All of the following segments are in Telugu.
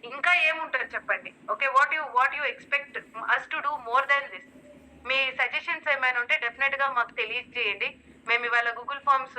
ఇంకా ఏముంటుంది చెప్పండి. Okay. What you expect us to do more than this? మీ సజెషన్స్ ఏమైనా ఉంటే డెఫినిట్‌గా మాకు తెలియజేయండి. మేము ఇవాళ గూగుల్ ఫార్మ్స్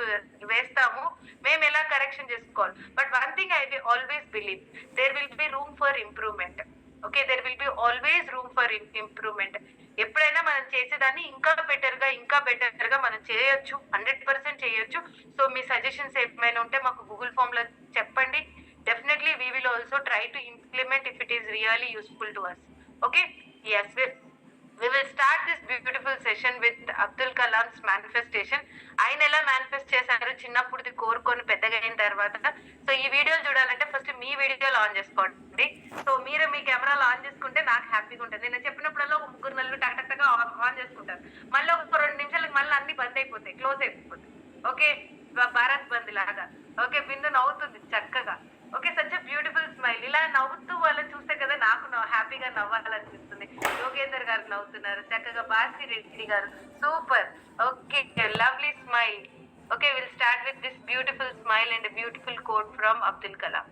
వేస్తాము. మేము ఎలా కరెక్షన్ చేసుకోవాలి. But one thing I will always believe there will be room for improvement. Okay. There will be always room for improvement. ఎప్పుడైనా మనం చేసేదాన్ని ఇంకా బెటర్‌గా మనం చేయొచ్చు. 100% చేయొచ్చు. సో మీ సజెషన్స్ ఏమైనా ఉంటే మాకు గూగుల్ ఫార్మ్‌లో చెప్పండి. Definitely we will also try to implement if it is really useful to us. Okay? Yes, we will start this beautiful session with Abdul Kalam's manifestation. ఆయన ఎలా మేనిఫెస్ట్ చేశారు చిన్నప్పుడుది కోరుకొని పెద్దగా అయిన తర్వాత. సో ఈ వీడియోలు చూడాలంటే ఫస్ట్ మీ వీడియోలు ఆన్ చేసుకోండి. సో మీరు మీ కెమెరాలు ఆన్ చేసుకుంటే నాకు హ్యాపీగా ఉంటుంది. నేను చెప్పినప్పుడల్లా ఒక ముగ్గురు నలుగురు టక్ ఆన్ చేసుకుంటారు. మళ్ళీ ఒక 2 నిమిషాలకు మళ్ళీ అన్ని బంద్ అయిపోతాయి, క్లోజ్ అయిపోతాయి. ఓకే. భారత్ బంద్ లాగా. ఓకే. బిందు నవ్వుతుంది చక్కగా. ఓకే. Such beautiful smile. ఇలా నవ్వుతూ వాళ్ళని చూస్తే కదా నాకు హ్యాపీగా నవ్వాలనిపిస్తుంది. యోగేందర్ గారు నవ్వుతున్నారు చక్కగా. Bharathi Reddy garu super. Okay. Lovely smile. Okay. Will start with this beautiful smile and beautiful quote from Abdul Kalam.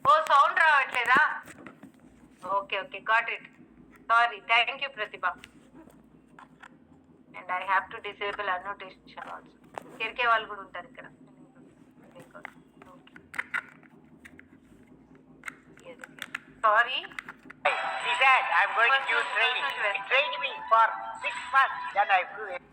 ఓ సౌండ్ రావట్లేదా? Okay. Got it. Sorry. Thank you Prathibha. And I have to disable annotation also. కెరికే వాళ్ళు కూడా ఉంటారు ఇక్కడ. Sorry. She said, I'm going to do training. She trained me for 6 months. Then I flew it.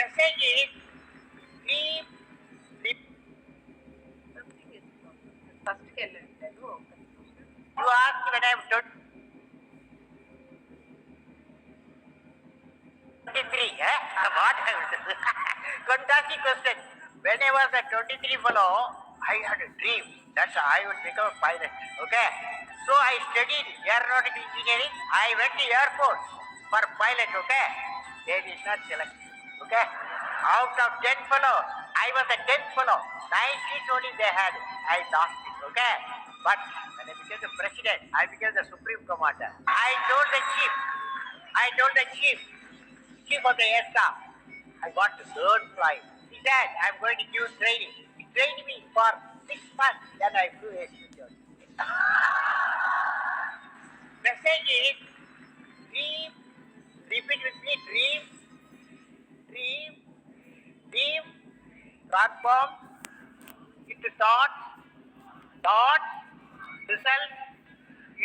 Message is sleep. ఫస్ట్కి వెళ్ళట్లేదు. You asked when I'm 23. What? Fantastic question. When I was a 23 fellow, I had a dream that I would become a pilot. Okay? So I studied aeronautical engineering. I went to Air Force for pilot. Okay? They did not select me. Okay? Out of 10 fellows, I was the 10th fellow. 9 seats only they had. I lost it. Okay? But when I became the president, I became the supreme commander. I told the chief of the air staff, I want to learn flying. He said, I'm going to give training. He trained me for 6 months. Then I flew a shooter. Message is, dream, repeat with me, dream, transform into thoughts, result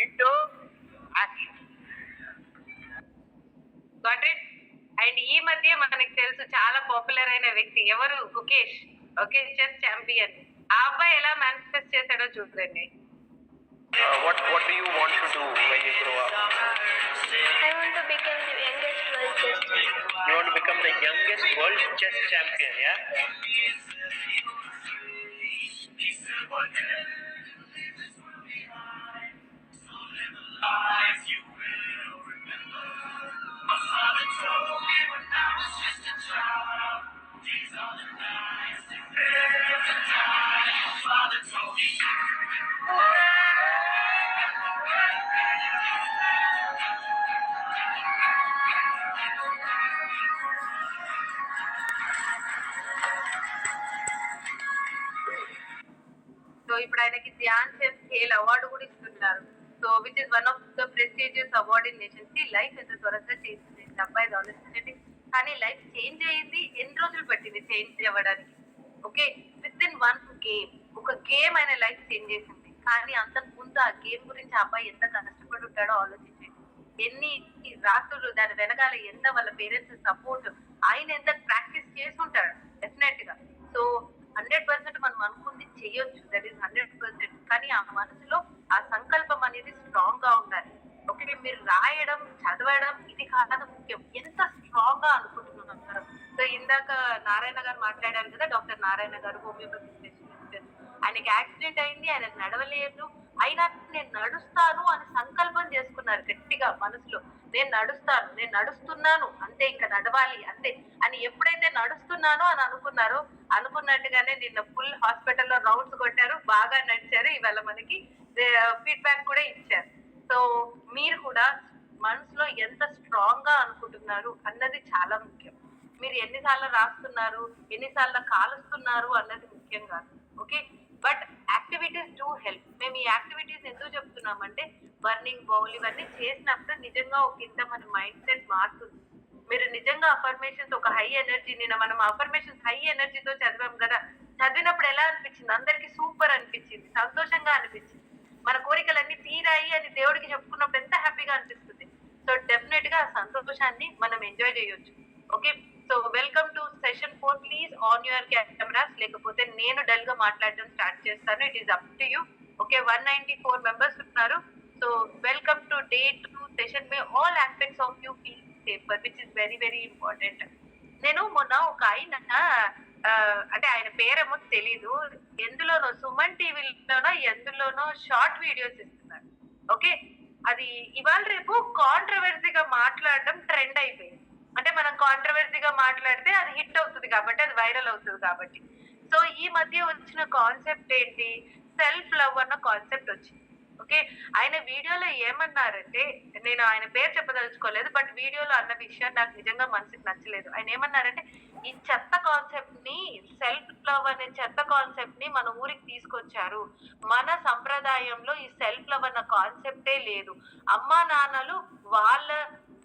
into action. Got it. And ఈ మధ్య మనకి తెలుసు చాలా పాపులర్ అయిన వ్యక్తి ఎవరు? గుకేష్. ఓకే. Chess champion. ఆ అబ్బాయి ఎలా మేనిఫెస్ట్ చేశాడో చూడండి. What do you want to do when you grow up? I want to become the youngest world chess champion. You want to become the youngest world chess champion, yeah? So ఇప్పుడు ఆయనకి ధ్యాన్ చంద్ ఖేల్ అవార్డు కూడా ఇస్తున్నారు. So which is one of the prestigious award in nation. See life ఎంత త్వరగా చేసింది అబ్బాయి ఆలోచించండి. కానీ లైఫ్ చేంజ్ అయ్యింది. ఎన్ని రోజులు పట్టింది చేంజ్ అవ్వడానికి? ఓకే. విత్ ఇన్ 1 గేమ్, ఒక గేమ్ ఆయన లైఫ్ చేంజ్ చేసింది. కానీ అంతకు ముందు ఆ గేమ్ గురించి ఆ అబ్బాయి ఎంత కష్టపడి ఉంటాడో ఆలోచించండి. ఎన్ని రాత్రులు దాని వెనకాల ఎంత వాళ్ళ పేరెంట్స్ సపోర్ట్, ఆయన ఎంత ప్రాక్టీస్ చేసుకుంటాడు డెఫినెట్ గా. సో 100% మనం అనుకుంది చేయొచ్చు. That is 100%. కానీ ఆ మనసులో ఆ సంకల్పం అనేది స్ట్రాంగ్ గా ఉండాలి. ఓకే. మీరు రాయడం చదవడం ఇది కాదు ముఖ్యం, ఎంత స్ట్రాంగ్ గా అనుకుంటున్నారు. సో ఇందాక నారాయణ గారు మాట్లాడారు కదా, డాక్టర్ నారాయణ గారు హోమియోపతి స్పెషలిస్ట్. ఆయనకి యాక్సిడెంట్ అయింది, ఆయన నడవలేదు, అయినా నేను నడుస్తాను అని సంకల్పం చేసుకున్నారు గట్టిగా మనసులో. నేను నడుస్తున్నాను అంతే, ఇంకా నడవాలి అంతే అని ఎప్పుడైతే నడుస్తున్నానో అని అనుకున్నారో, అనుకున్నట్టుగానే నిన్న ఫుల్ హాస్పిటల్లో రౌండ్స్ కొట్టారు, బాగా నడిచారు. ఇవాళ మనకి ఫీడ్బ్యాక్ కూడా ఇచ్చారు. సో మీరు కూడా మనసులో ఎంత స్ట్రాంగ్ గా అనుకుంటున్నారు అన్నది చాలా ముఖ్యం. మీరు ఎన్నిసార్లు రాస్తున్నారు, ఎన్నిసార్లు కాలుస్తున్నారు అన్నది ముఖ్యం కాదు. Okay, but activities do help. మేము ఈ యాక్టివిటీస్ ఎందుకు చెప్తున్నామంటే, బర్నింగ్ బౌల్ ఇవన్నీ చేసినప్పుడు నిజంగా ఒక ఇంత మన మైండ్ సెట్ మారుతుంది. మీరు నిజంగా అఫర్మేషన్స్ ఒక హై ఎనర్జీ, నిన్న మనం అఫర్మేషన్స్ హై ఎనర్జీతో చదివాం కదా, చదివినప్పుడు ఎలా అనిపించింది? అందరికి సూపర్ అనిపించింది, సంతోషంగా అనిపించింది. మన కోరికలన్నీ తీరాయి అని దేవుడికి చెప్పుకున్నప్పుడు ఎంత హ్యాపీగా అనిపిస్తుంది. సో డెఫినెట్ గా ఆ సంతోషాన్ని మనం ఎంజాయ్ చేయొచ్చు. Okay, so welcome to session 4. Please on your cameras, లేకపోతే నేను డల్ గా మాట్లాడడం స్టార్ట్ చేస్తాను. It is up to you. Okay, 194 members ఉన్నారు. So welcome to day 2 session. May all aspects of you feel safer, which is very very important. నేను మొన్న ఒక ఆయన, అంటే ఆయన పేరేమో తెలీదు, ఎందులోనో సుమన్ టీవీలోనో ఎందులోనో షార్ట్ వీడియోస్ ఇస్తున్నారు. ఓకే, అది ఇవాళ రేపు కాంట్రవర్సీగా మాట్లాడడం ట్రెండ్ అయిపోయింది. అంటే మనం కాంట్రవర్సీగా మాట్లాడితే అది హిట్ అవుతుంది కాబట్టి, అది వైరల్ అవుతుంది కాబట్టి. సో ఈ మధ్య వచ్చిన కాన్సెప్ట్ ఏంటి? సెల్ఫ్ లవ్ అన్న కాన్సెప్ట్ వచ్చింది. ఓకే, ఆయన వీడియోలో ఏమన్నారంటే, నేను ఆయన పేరు చెప్పదలుచుకోలేదు, బట్ వీడియోలో అన్న విషయం నాకు నిజంగా మనసుకి నచ్చలేదు. ఆయన ఏమన్నారంటే, ఈ చెత్త కాన్సెప్ట్ ని, సెల్ఫ్ లవ్ అనే చెత్త కాన్సెప్ట్ ని మన ఊరికి తీసుకొచ్చారు. మన సంప్రదాయంలో ఈ సెల్ఫ్ లవ్ అన్న కాన్సెప్టే లేదు. అమ్మా నాన్నలు వాళ్ళ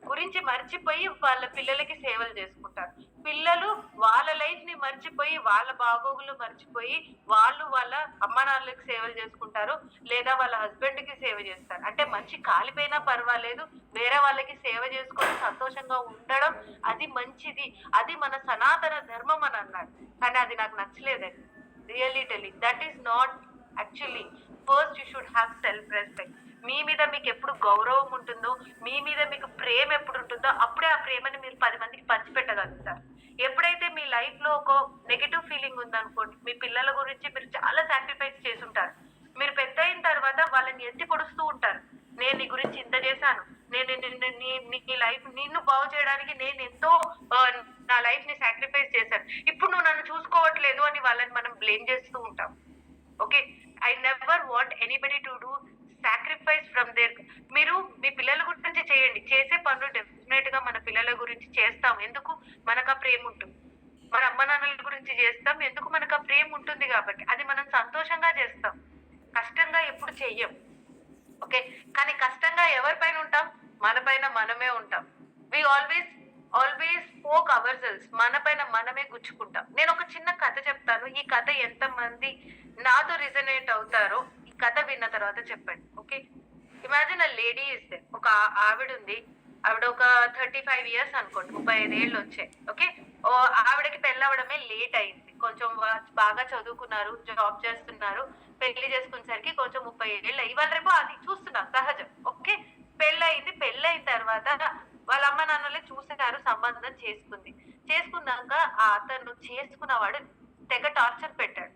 గురించి మర్చిపోయి వాళ్ళ పిల్లలకి సేవలు చేసుకుంటారు. పిల్లలు వాళ్ళ లైఫ్ ని మర్చిపోయి, వాళ్ళ బాగోగులు మర్చిపోయి వాళ్ళు వాళ్ళ అమ్మా నాన్నలకి సేవలు చేసుకుంటారు, లేదా వాళ్ళ హస్బెండ్ కి సేవ చేస్తారు. అంటే మంచి కాలిపోయినా పర్వాలేదు, వేరే వాళ్ళకి సేవ చేసుకొని సంతోషంగా ఉండడం అది మంచిది, అది మన సనాతన ధర్మం అని అన్నాడు. కానీ అది నాకు నచ్చలేదండి. Really telling, that is not actually. First you should have self respect. మీ మీద మీకు ఎప్పుడు గౌరవం ఉంటుందో, మీ మీద మీకు ప్రేమ ఎప్పుడు ఉంటుందో, అప్పుడే ఆ ప్రేమని మీరు 10 మందికి పంచిపెట్టగలుగుతారు. ఎప్పుడైతే మీ లైఫ్ లో ఒక నెగటివ్ ఫీలింగ్ ఉందనుకోండి, మీ పిల్లల గురించి మీరు చాలా సాక్రిఫైస్ చేసి ఉంటారు, మీరు పెద్ద అయిన తర్వాత వాళ్ళని ఎత్తి పొడుస్తూ ఉంటారు. నేను నీ గురించి ఇంత చేశాను, నేను నీ లైఫ్ నిన్ను బాగు చేయడానికి నేను ఎంతో నా లైఫ్ ని సాక్రిఫైస్ చేశాను, ఇప్పుడు నువ్వు నన్ను చూసుకోవట్లేదు అని వాళ్ళని మనం బ్లేమ్ చేస్తూ ఉంటాం. Okay, I never want anybody to do sacrifice from there. మీరు మీ పిల్లల గురించి చేయండి, చేసే పనులు డెఫినెట్ గా మన పిల్లల గురించి చేస్తాం, ఎందుకు? మనకు ఆ ప్రేమ ఉంటుంది. మన అమ్మ నాన్నల గురించి చేస్తాం, ఎందుకు? మనకు ఆ ప్రేమ ఉంటుంది కాబట్టి. అది మనం సంతోషంగా చేస్తాం, కష్టంగా ఎప్పుడు చెయ్యం. ఓకే, కానీ కష్టంగా ఎవరిపైన ఉంటాం? మన పైన మనమే ఉంటాం. We always spoke our selves, మన పైన మనమే గుచ్చుకుంటాం. నేను ఒక చిన్న కథ చెప్తాను, ఈ కథ ఎంత మంది నాతో రిజనేట్ అవుతారో ఈ కథ విన్న తర్వాత చెప్పండి. Okay, imagine a lady is they. ఒక ఆవిడ ఉంది, ఆవిడ ఒక 35 years అనుకోండి, 35 ఏళ్ళు వచ్చాయి. ఓకే, ఆవిడకి పెళ్ళవడమే లేట్ అయింది. కొంచెం బాగా చదువుకున్నారు, జాబ్ చేస్తున్నారు, పెళ్లి చేసుకునేసరికి కొంచెం 30 ఏళ్ళు ఇవాళ రేపు అది చూస్తున్నాం సహజం. ఓకే, పెళ్ళయిన తర్వాత వాళ్ళ అమ్మ నాన్నలే చూసేసారు, సంబంధం చేసుకున్నాక అతను చేసుకున్నవాడు తెగ టార్చర్ పెట్టాడు.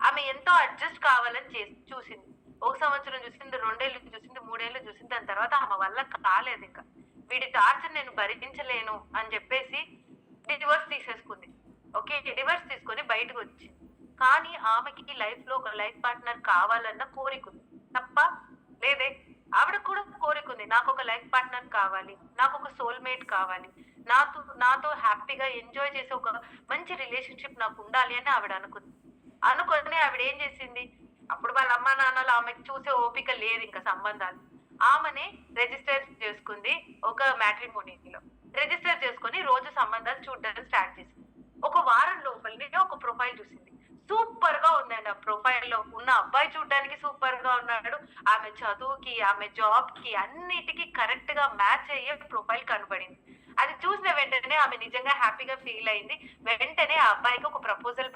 ఆమె ఎంతో అడ్జస్ట్ కావాలని చూసింది. 1 సంవత్సరం చూసింది, 2 ఏళ్ళు చూసింది, 3 ఏళ్ళు చూసింది. దాని తర్వాత ఆమె వల్ల కాలేదు, ఇంకా వీడి టార్చర్ నేను భరించలేను అని చెప్పేసి డివోర్స్ తీసేసుకుంది. ఓకే, డివోర్స్ తీసుకొని బయటకు వచ్చింది. కానీ ఆమెకి లైఫ్ లో ఒక లైఫ్ పార్ట్నర్ కావాలన్న కోరిక ఉంది తప్ప లేదే. ఆవిడ కూడా కోరికుంది, నాకు ఒక లైఫ్ పార్ట్నర్ కావాలి, నాకు ఒక సోల్మేట్ కావాలి, నాతో హ్యాపీగా ఎంజాయ్ చేసే ఒక మంచి రిలేషన్షిప్ నాకు ఉండాలి అని ఆవిడ అనుకొని ఆవిడ ఏం చేసింది? అప్పుడు వాళ్ళ అమ్మా నాన్నలు ఆమెకు చూసే ఓపిక లేదు ఇంకా సంబంధాలు. ఆమెనే రిజిస్టర్ చేసుకుంది ఒక మ్యాట్రిమోనీలో. రిజిస్టర్ చేసుకుని రోజు సంబంధాలు చూడడం స్టార్ట్ చేసింది. ఒక వారం లోపలనే ఒక ప్రొఫైల్ చూసింది, సూపర్ గా ఉందండి. ఆ ప్రొఫైల్ లో ఉన్న అబ్బాయి చూడడానికి సూపర్ గా ఉన్నాడు, ఆమె చదువుకి ఆమె జాబ్ కి అన్నిటికీ కరెక్ట్ గా మ్యాచ్ అయ్యే ప్రొఫైల్ కనబడింది. అది చూసిన వెంటనే ఆమె నిజంగా హ్యాపీగా ఫీల్ అయింది. వెంటనే ఆ అబ్బాయికి ఒక ప్రపోజల్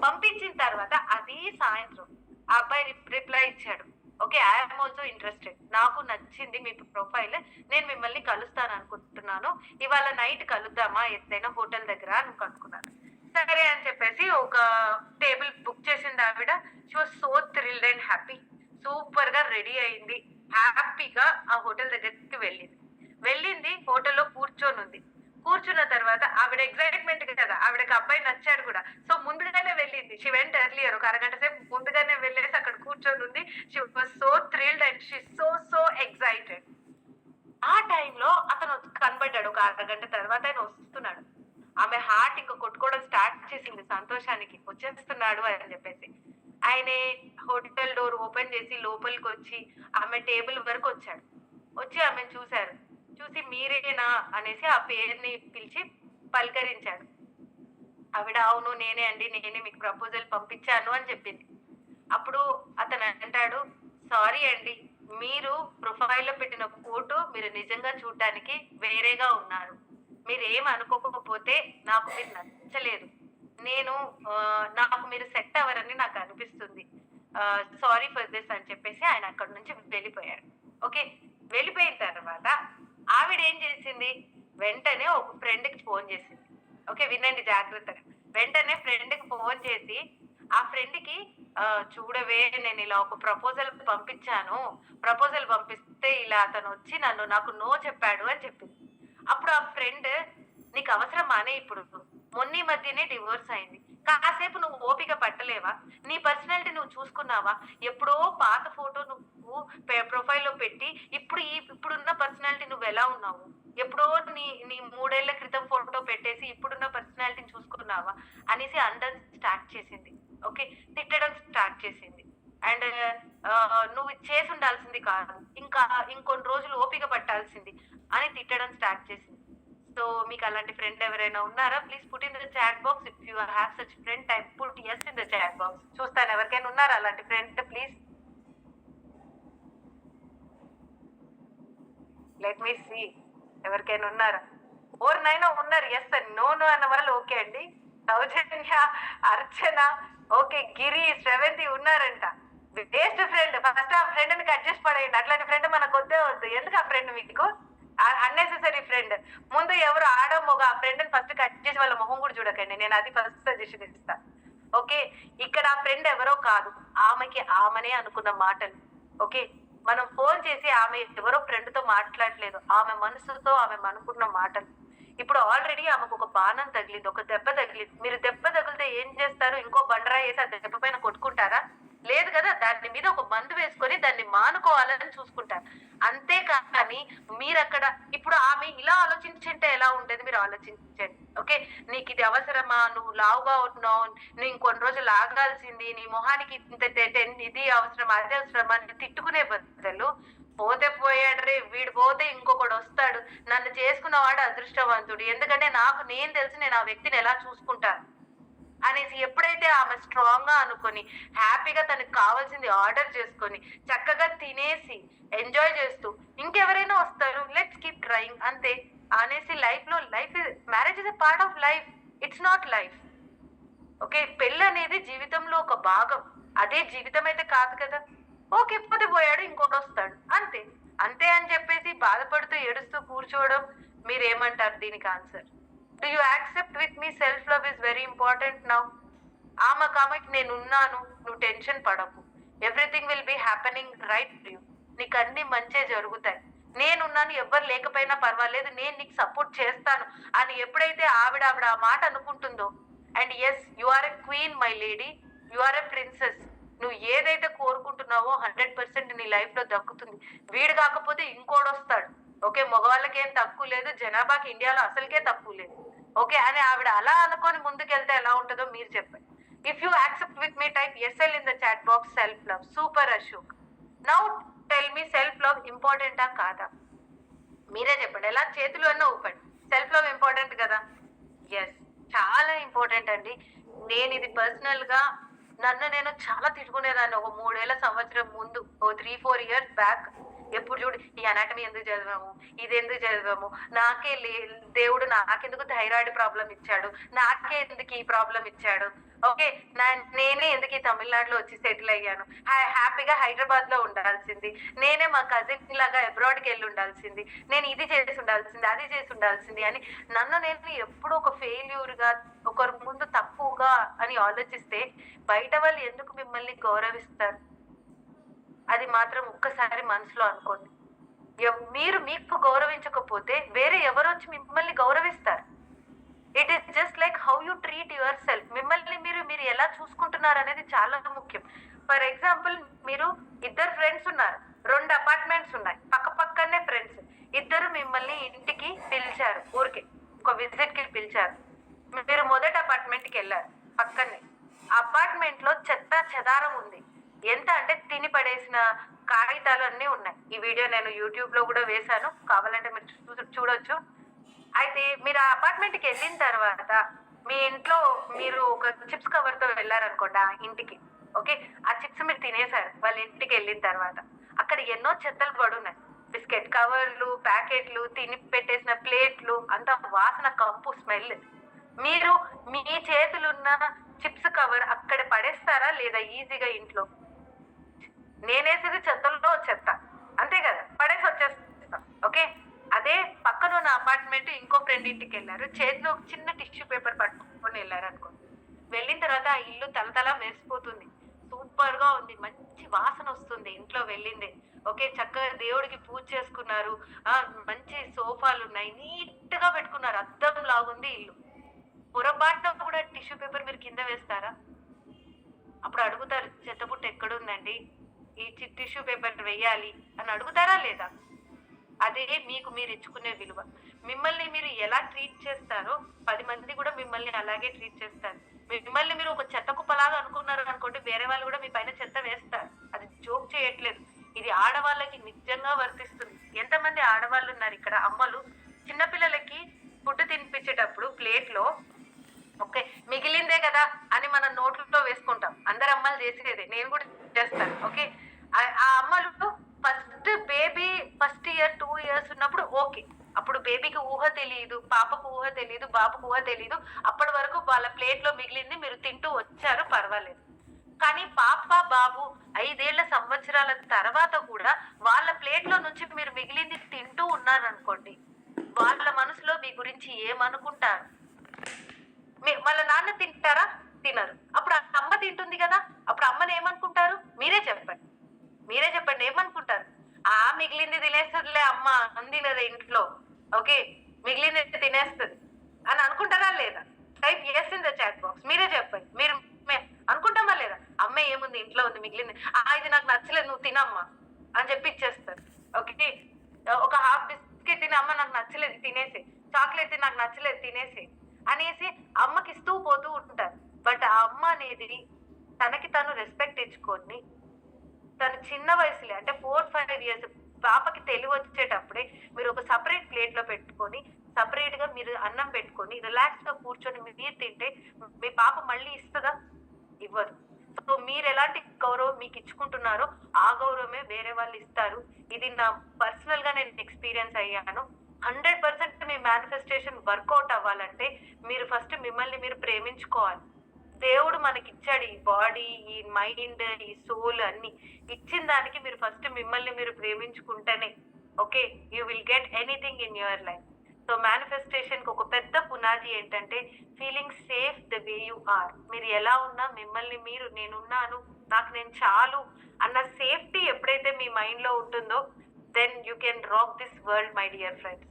పంపించిన తర్వాత అదే సాయంత్రం ఆ అబ్బాయి రిప్లై ఇచ్చాడు, ఓకే, ఐఎమ్ ఆల్సో ఇంట్రెస్టెడ్, నాకు నచ్చింది మీ ప్రొఫైల్, నేను మిమ్మల్ని కలుస్తాను అనుకుంటున్నాను, ఇవాళ నైట్ కలుద్దామా ఎట్లయినా హోటల్ దగ్గర అని కనుక్కున్నాను. సరే అని చెప్పేసి ఒక టేబుల్ బుక్ చేసింది ఆవిడ. She was so thrilled and happy. Super గా రెడీ అయింది, హ్యాపీగా ఆ హోటల్ దగ్గరికి వెళ్ళింది హోటల్లో కూర్చొని ఉంది. కూర్చున్న తర్వాత ఆవిడ ఎగ్జైట్మెంట్ కదా, ఆవిడకి అబ్బాయి నచ్చాడు కూడా, సో ముందుగానే వెళ్ళింది. షీ వెంట్ ఎర్లియర్, ఒక అరగంట సేపు ముందుగానే వెళ్ళేసి అక్కడ కూర్చొని ఉంది. She was so thrilled and she so excited. ఆ టైంలో అతను కనబడ్డాడు. ఒక అరగంట తర్వాత ఆయన వస్తున్నాడు. ఆమె హార్ట్ ఇంకా కొట్టుకోవడం స్టార్ట్ చేసింది సంతోషానికి, వచ్చేస్తున్నాడు అని చెప్పేసి. ఆయనే హోటల్ డోర్ ఓపెన్ చేసి లోపలికి వచ్చి ఆమె టేబుల్ వరకు వచ్చాడు. వచ్చి ఆమెను చూశారు. చూసి మీరేనా అనేసి ఆ పేరుని పిలిచి పలకరించాడు. ఆవిడ అవును నేనే అండి, నేనే మీకు ప్రపోజల్ పంపించాను అని చెప్పింది. అప్పుడు అతను అంటాడు, సారీ అండి, మీరు ప్రొఫైల్లో పెట్టిన ఫోటో మీరు నిజంగా చూడడానికి వేరేగా ఉన్నారు, మీరు ఏం అనుకోకపోతే నాకు మీరు నచ్చలేదు, నేను నాకు మీరు సెట్ అవ్వరని నాకు అనిపిస్తుంది, సారీ ఫర్ దిస్ అని చెప్పేసి ఆయన అక్కడి నుంచి వెళ్ళిపోయాడు. ఓకే, వెళ్ళిపోయిన తర్వాత ఆవిడ ఏం చేసింది, వెంటనే ఒక ఫ్రెండ్కి ఫోన్ చేసింది. ఓకే వినండి జాగ్రత్తగా. వెంటనే ఫ్రెండ్కి ఫోన్ చేసి ఆ ఫ్రెండ్కి చూడవే నేను ఇలా ఒక ప్రపోజల్ పంపించాను, ప్రపోజల్ పంపిస్తే ఇలా అతను వచ్చి నాకు నో చెప్పాడు అని చెప్పింది. అప్పుడు ఆ ఫ్రెండ్, నీకు అవసరమానే ఇప్పుడు, మొన్న మధ్యనే డివోర్స్ అయింది, కాసేపు నువ్వు ఓపిక పట్టలేవా, నీ పర్సనాలిటీ నువ్వు చూసుకున్నావా, ఎప్పుడో పాత ఫోటో నువ్వు ప్రొఫైల్లో పెట్టి ఇప్పుడున్న పర్సనాలిటీ నువ్వు ఎలా ఉన్నావు, ఎప్పుడో నీ 3 ఏళ్ల క్రితం ఫోటో పెట్టేసి ఇప్పుడున్న పర్సనాలిటీని చూసుకున్నావా అనేసి అనడం స్టార్ట్ చేసింది. ఓకే, తిట్టడం స్టార్ట్ చేసింది. అండ్ నువ్వు చేసి ఉండాల్సింది కాదు, ఇంకొన్ని రోజులు ఓపిక పట్టాల్సింది అని తిట్టడం స్టార్ట్ చేసింది. సో మీకు అలాంటి ఫ్రెండ్ ఎవరైనా ఉన్నారా? Please put in the chat box. If you have such friend type put yes in the chat box. చూస్తాను ఎవరికైనా ఉన్నారా అలాంటి friend, please let me see. ఎవరికైనా ఉన్నారా? ఓర్నైనా ఉన్నారు. ఎస్ అండి, నో అన్న వాళ్ళు ఓకే అండి. సౌజన్య, అర్చన, ఓకే, గిరి, శ్రవంతి ఉన్నారంట. బెస్ట్ ఫ్రెండ్, ఫస్ట్ ఆ ఫ్రెండ్ ని కట్ చేసి పడేయండి. అట్లాంటి ఫ్రెండ్ మనకు వద్దే వద్దు. ఎందుకు ఆ ఫ్రెండ్ మీకు? Unnecessary friend. ముందు ఎవరు ఆడో మొగ ఆ ఫ్రెండ్ ని ఫస్ట్ కట్ చేసి వాళ్ళ మొహం కూడా చూడకండి. నేను అది ఫస్ట్ సజెషన్ ఇస్తా. ఓకే, ఇక్కడ ఆ ఫ్రెండ్ ఎవరో కాదు, ఆమెకి ఆమెనే అనుకున్న మాటలు. ఓకే, మనం ఫోన్ చేసి ఆమె ఎవరో ఫ్రెండ్ తో మాట్లాడలేదు, ఆమె మనసుతో ఆమె అనుకున్న మాటలు. ఇప్పుడు ఆల్రెడీ ఆమెకు ఒక బాణం తగిలింది, ఒక దెబ్బ తగిలింది. మీరు దెబ్బ తగిలితే ఏం చేస్తారు? ఇంకో బండరా వేసి ఆ దెబ్బ పైన కొట్టుకుంటారా? లేదు కదా, దాని మీద ఒక మందు వేసుకొని దాన్ని మానుకోవాలని చూసుకుంటారు. అంతేకాని మీరు అక్కడ ఇప్పుడు ఆమె ఇలా ఆలోచించుంటే ఎలా ఉండేది మీరు ఆలోచించండి. ఓకే, నీకు ఇది అవసరమా, నువ్వు లావుగా ఉంటున్నావు, నువ్వు ఇంకొన్ని రోజులు ఆగాల్సింది, నీ మొహానికి ఇది అవసరమా అదే అవసరమా అని తిట్టుకునే బదులు, పోతే పోయాడు రే, వీడు పోతే ఇంకొకడు వస్తాడు, నన్ను చేసుకున్నవాడు అదృష్టవంతుడు, ఎందుకంటే నేను తెలిసి నేను ఆ వ్యక్తిని ఎలా చూసుకుంటాను అనేసి ఎప్పుడైతే ఆమె స్ట్రాంగ్ గా అనుకొని హ్యాపీగా తనకు కావాల్సింది ఆర్డర్ చేసుకొని చక్కగా తినేసి ఎంజాయ్ చేస్తూ ఇంకెవరైనా వస్తారు, లెట్స్ కీప్ ట్రైయింగ్ అంతే అనేసి life marriage is a part of life, it's not life. Okay, పెళ్ళి అనేది జీవితంలో ఒక భాగం, అదే జీవితం అయితే కాదు కదా. ఓకే, పోతే పోయాడు ఇంకోటి వస్తాడు, అంతే అని చెప్పేసి బాధపడుతూ ఏడుస్తూ కూర్చోవడం, మీరేమంటారు దీనికి answer? Do you accept with me? Self-love is very important now. ఆమెకి నేనున్నాను, నువ్వు టెన్షన్ పడకు, everything will be happening right to you, నీకు అన్ని మంచే జరుగుతాయి, నేనున్నాను, ఎవ్వరు లేకపోయినా పర్వాలేదు, నేను నీకు సపోర్ట్ చేస్తాను అని ఎప్పుడైతే ఆవిడ ఆ మాట అనుకుంటుందో, and yes you are a queen my lady, you are a princess, నువ్వు ఏదైతే కోరుకుంటున్నావో 100% నీ లైఫ్ లో దక్కుతుంది. వీడు కాకపోతే ఇంకోడు వస్తాడు. ఓకే, మగవాళ్ళకి ఏం తక్కువ లేదు, జనాభాకి ఇండియాలో అసలుకే తక్కువ లేదు. ఓకే అని ఆవిడ అలా అనుకొని ముందుకెళ్తే ఎలా ఉంటుందో మీరు చెప్పండి. If you accept with me type SL in the chat box. Self love super Ashok. Now tell me, self love ఇంపార్టెంటా కాదా? మీరే చెప్పండి. ఎలా చేతులు అన్నా ఊపండి. సెల్ఫ్ లవ్ ఇంపార్టెంట్ కదా? ఎస్, చాలా ఇంపార్టెంట్ అండి. నేను ఇది పర్సనల్ గా నన్ను నేను చాలా తిట్టుకునేదాన్ని ఒక 3 ఏళ్ల సంవత్సరం ముందు, 3-4 years బ్యాక్. ఎప్పుడు చూడు ఈ అనాటమీ ఎందుకు చదివాము, ఇది ఎందుకు చదివాము, దేవుడు నాకెందుకు థైరాయిడ్ ప్రాబ్లం ఇచ్చాడు, నాకే ఎందుకు ఈ ప్రాబ్లం ఇచ్చాడు, ఓకే. నేనే ఎందుకు ఈ తమిళనాడులో వచ్చి సెటిల్ అయ్యాను. హ్యాపీగా హైదరాబాద్ లో ఉండాల్సింది. నేనే మా కజిన్ లాగా అబ్రాడ్కి వెళ్ళి ఉండాల్సింది. నేను ఇది చేసి ఉండాల్సింది, అది చేసి ఉండాల్సింది అని నన్ను నేను ఎప్పుడూ ఒక ఫెయిల్యూర్ గా, ఒకరి ముందు తక్కువగా అని ఆలోచిస్తే బయట వాళ్ళు ఎందుకు మిమ్మల్ని గౌరవిస్తారు? అది మాత్రం ఒక్కసారి మనసులో అనుకోండి. మీరు మీకు గౌరవించకపోతే వేరే ఎవరొచ్చి మిమ్మల్ని గౌరవిస్తారు. It is just like how you treat your self. మిమ్మల్ని మీరు ఎలా చూసుకుంటున్నారు అనేది చాలా ముఖ్యం. ఫర్ ఎగ్జాంపుల్, మీరు ఇద్దరు ఫ్రెండ్స్ ఉన్నారు, 2 అపార్ట్మెంట్స్ ఉన్నాయి, పక్క పక్కనే ఫ్రెండ్స్. ఇద్దరు మిమ్మల్ని ఇంటికి పిలిచారు, ఊరికే ఒక విజిట్ కి పిలిచారు. మీరు మొదటి అపార్ట్మెంట్ కి వెళ్ళారు, పక్కనే అపార్ట్మెంట్ లో చెత్త చెదారం ఉంది. ఎంత అంటే తిని పడేసిన కాగితాలు అన్నీ ఉన్నాయి. ఈ వీడియో నేను యూట్యూబ్ లో కూడా వేశాను, కావాలంటే మీరు చూడొచ్చు. అయితే మీరు ఆ అపార్ట్మెంట్ కి వెళ్ళిన తర్వాత మీ ఇంట్లో మీరు ఒక చిప్స్ కవర్ తో వెళ్ళారనుకోండి ఆ ఇంటికి. ఓకే, ఆ చిప్స్ మీరు తినేశారు వాళ్ళ ఇంటికి వెళ్ళిన తర్వాత. అక్కడ ఎన్నో చెత్తలు పడున్నాయి, బిస్కెట్ కవర్లు, ప్యాకెట్లు, తిని పెట్టేసిన ప్లేట్లు, అంత వాసన, కంపు, స్మెల్. మీరు మీ చేతులున్న చిప్స్ కవర్ అక్కడ పడేస్తారా లేదా ఈజీగా ఇంట్లో? నేనేసేది చెత్తలో చెత్త, అంతే కదా, పడేసి వచ్చేస్తా. ఓకే, అదే పక్కన ఉన్న అపార్ట్మెంట్ ఇంకో ఫ్రెండ్ ఇంటికి వెళ్ళారు, చేతిలో ఒక చిన్న టిష్యూ పేపర్ పట్టుకొని వెళ్ళారు అనుకోండి. వెళ్ళిన తర్వాత ఆ ఇల్లు తలతలా మెరిసిపోతుంది, సూపర్ గా ఉంది, మంచి వాసన వస్తుంది ఇంట్లో వెళ్ళింది. ఓకే, చక్కగా దేవుడికి పూజ చేసుకున్నారు, మంచి సోఫాలు ఉన్నాయి, నీట్ గా పెట్టుకున్నారు, అద్దం లాగుంది ఇల్లు. పొరపాటున కూడా టిష్యూ పేపర్ మీరు కింద వేస్తారా? అప్పుడు అడుగుతారు, చెత్తబుట్ట ఎక్కడుందండి, ఈ టిష్యూ పేపర్ వెయ్యాలి అని అడుగుతారా లేదా? అదే మీకు మీరు ఇచ్చుకునే విలువ. మిమ్మల్ని మీరు ఎలా ట్రీట్ చేస్తారో 10 మంది కూడా మిమ్మల్ని అలాగే ట్రీట్ చేస్తారు. మిమ్మల్ని మీరు ఒక చెత్త కుప్పలాగా అనుకున్నారు అనుకోండి, వేరే వాళ్ళు కూడా మీ పైన చెత్త వేస్తారు. అది జోక్ చేయట్లేదు, ఇది ఆడవాళ్ళకి నిజంగా వర్తిస్తుంది. ఎంతమంది ఆడవాళ్ళు ఉన్నారు ఇక్కడ, అమ్మలు చిన్నపిల్లలకి ఫుడ్ తినిపించేటప్పుడు ప్లేట్ లో ఓకే మిగిలిందే కదా అని మన నోట్లతో వేసుకుంటాం. అందరు అమ్మలు చేసేదే, నేను కూడా చేస్తాను. ఓకే, ఆ అమ్మలు బేబీ ఫస్ట్ ఇయర్ 2 years ఉన్నప్పుడు ఓకే, అప్పుడు బేబీకి ఊహ తెలియదు, పాపకు ఊహ తెలియదు, బాబుకు ఊహ తెలియదు. అప్పటి వరకు వాళ్ళ ప్లేట్ లో మిగిలింది మీరు తింటూ వచ్చారు, పర్వాలేదు. కానీ పాప బాబు 5 సంవత్సరాల తర్వాత కూడా వాళ్ళ ప్లేట్ లో నుంచి మీరు మిగిలింది తింటూ ఉన్నారనుకోండి, వాళ్ళ మనసులో మీ గురించి ఏమనుకుంటారు? వాళ్ళ నాన్న తింటారా? తినరు. అప్పుడు అమ్మ తింటుంది కదా, అప్పుడు అమ్మని ఏమనుకుంటారు? మీరే చెప్పండి ఏమనుకుంటారు? మిగిలింది తినేస్తుందిలే అమ్మ, అంది లేదా ఇంట్లో, ఓకే మిగిలింది తినేస్తుంది అని అనుకుంటారా లేదా? Type yes in the chat box. మీరే చెప్పండి, మీరు అనుకుంటామా లేదా? అమ్మ ఏముంది, ఇంట్లో ఉంది, మిగిలింది, ఇది నాకు నచ్చలేదు, నువ్వు తినమ్మా అని చెప్పి ఇచ్చేస్తారు. ఓకే, ఒక హాఫ్ బిస్కెట్ తిని, అమ్మ నాకు నచ్చలేదు తినేసి, చాక్లెట్ తిని నాకు నచ్చలేదు తినేసి అనేసి అమ్మకి ఇస్తూ పోతూ ఉంటారు. బట్ ఆ అమ్మ అనేది తనకి తను రెస్పెక్ట్ ఇచ్చుకొని, తను చిన్న వయసులే అంటే 4-5 years పాపకి తెలివి వచ్చేటప్పుడే మీరు ఒక సపరేట్ ప్లేట్ లో పెట్టుకొని, సపరేట్ గా మీరు అన్నం పెట్టుకొని రిలాక్స్ గా కూర్చొని మీరు తింటే మీ పాప మళ్ళీ ఇస్తుందా? ఇవ్వదు. సో మీరు ఎలాంటి గౌరవం మీకు ఇచ్చుకుంటున్నారో ఆ గౌరవమే వేరే వాళ్ళు ఇస్తారు. ఇది నా పర్సనల్ గా నేను ఎక్స్పీరియన్స్ అయ్యాను. 100% మీ మేనిఫెస్టేషన్ వర్కౌట్ అవ్వాలంటే మీరు ఫస్ట్ మిమ్మల్ని మీరు ప్రేమించుకోవాలి. దేవుడు మనకి ఇచ్చాడు ఈ బాడీ, ఈ మైండ్, ఈ సోల్ అన్ని ఇచ్చిన దానికి మీరు ఫస్ట్ మిమ్మల్ని మీరు ప్రేమించుకుంటేనే okay you will get anything in your life. So manifestation కి ఒక పెద్ద పునాది ఏంటంటే feeling safe the way you are. మీరు ఎలా ఉన్నా మిమ్మల్ని మీరు, నేనున్నాను, నాకు నేను చాలు అన్న సేఫ్టీ ఎప్పుడైతే మీ మైండ్ లో ఉంటుందో then you can rock this world my dear friends.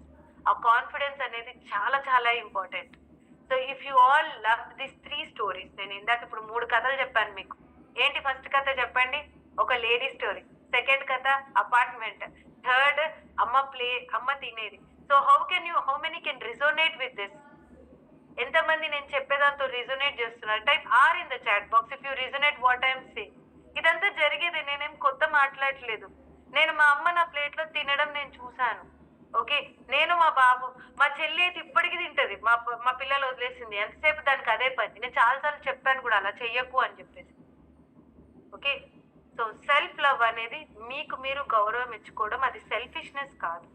ఆ కాన్ఫిడెన్స్ అనేది చాలా చాలా important. So if you all love this 3 stories, నేను ఇందాక ఇప్పుడు 3 కథలు చెప్పాను మీకు. ఏంటి ఫస్ట్ కథ చెప్పండి? ఒక లేడీ స్టోరీ. సెకండ్ కథ అపార్ట్మెంట్. థర్డ్ అమ్మ తినేది. So how many can resonate with this? ఎంతమంది నేను చెప్పేదాంతో రిజోనేట్ చేస్తున్నారు? Type R in the chat box if you resonate what I'm saying. ఇదంతా జరిగేది, నేనేం కొత్త మాట్లాడట్లేదు. నేను మా అమ్మ నా ప్లేట్ లో తినడం నేను చూశాను. ఓకే, నేను మా బాబు, మా చెల్లి అయితే ఇప్పటికీ తింటది, మా పిల్లలు వదిలేసింది, ఎంతసేపు దానికి అదే పని. నేను చాలాసార్లు చెప్పాను కూడా అలా చెయ్యకు అని చెప్పేసి. ఓకే, సో సెల్ఫ్ లవ్ అనేది మీకు మీరు గౌరవం ఇచ్చుకోవడం, అది సెల్ఫిష్నెస్ కాదు.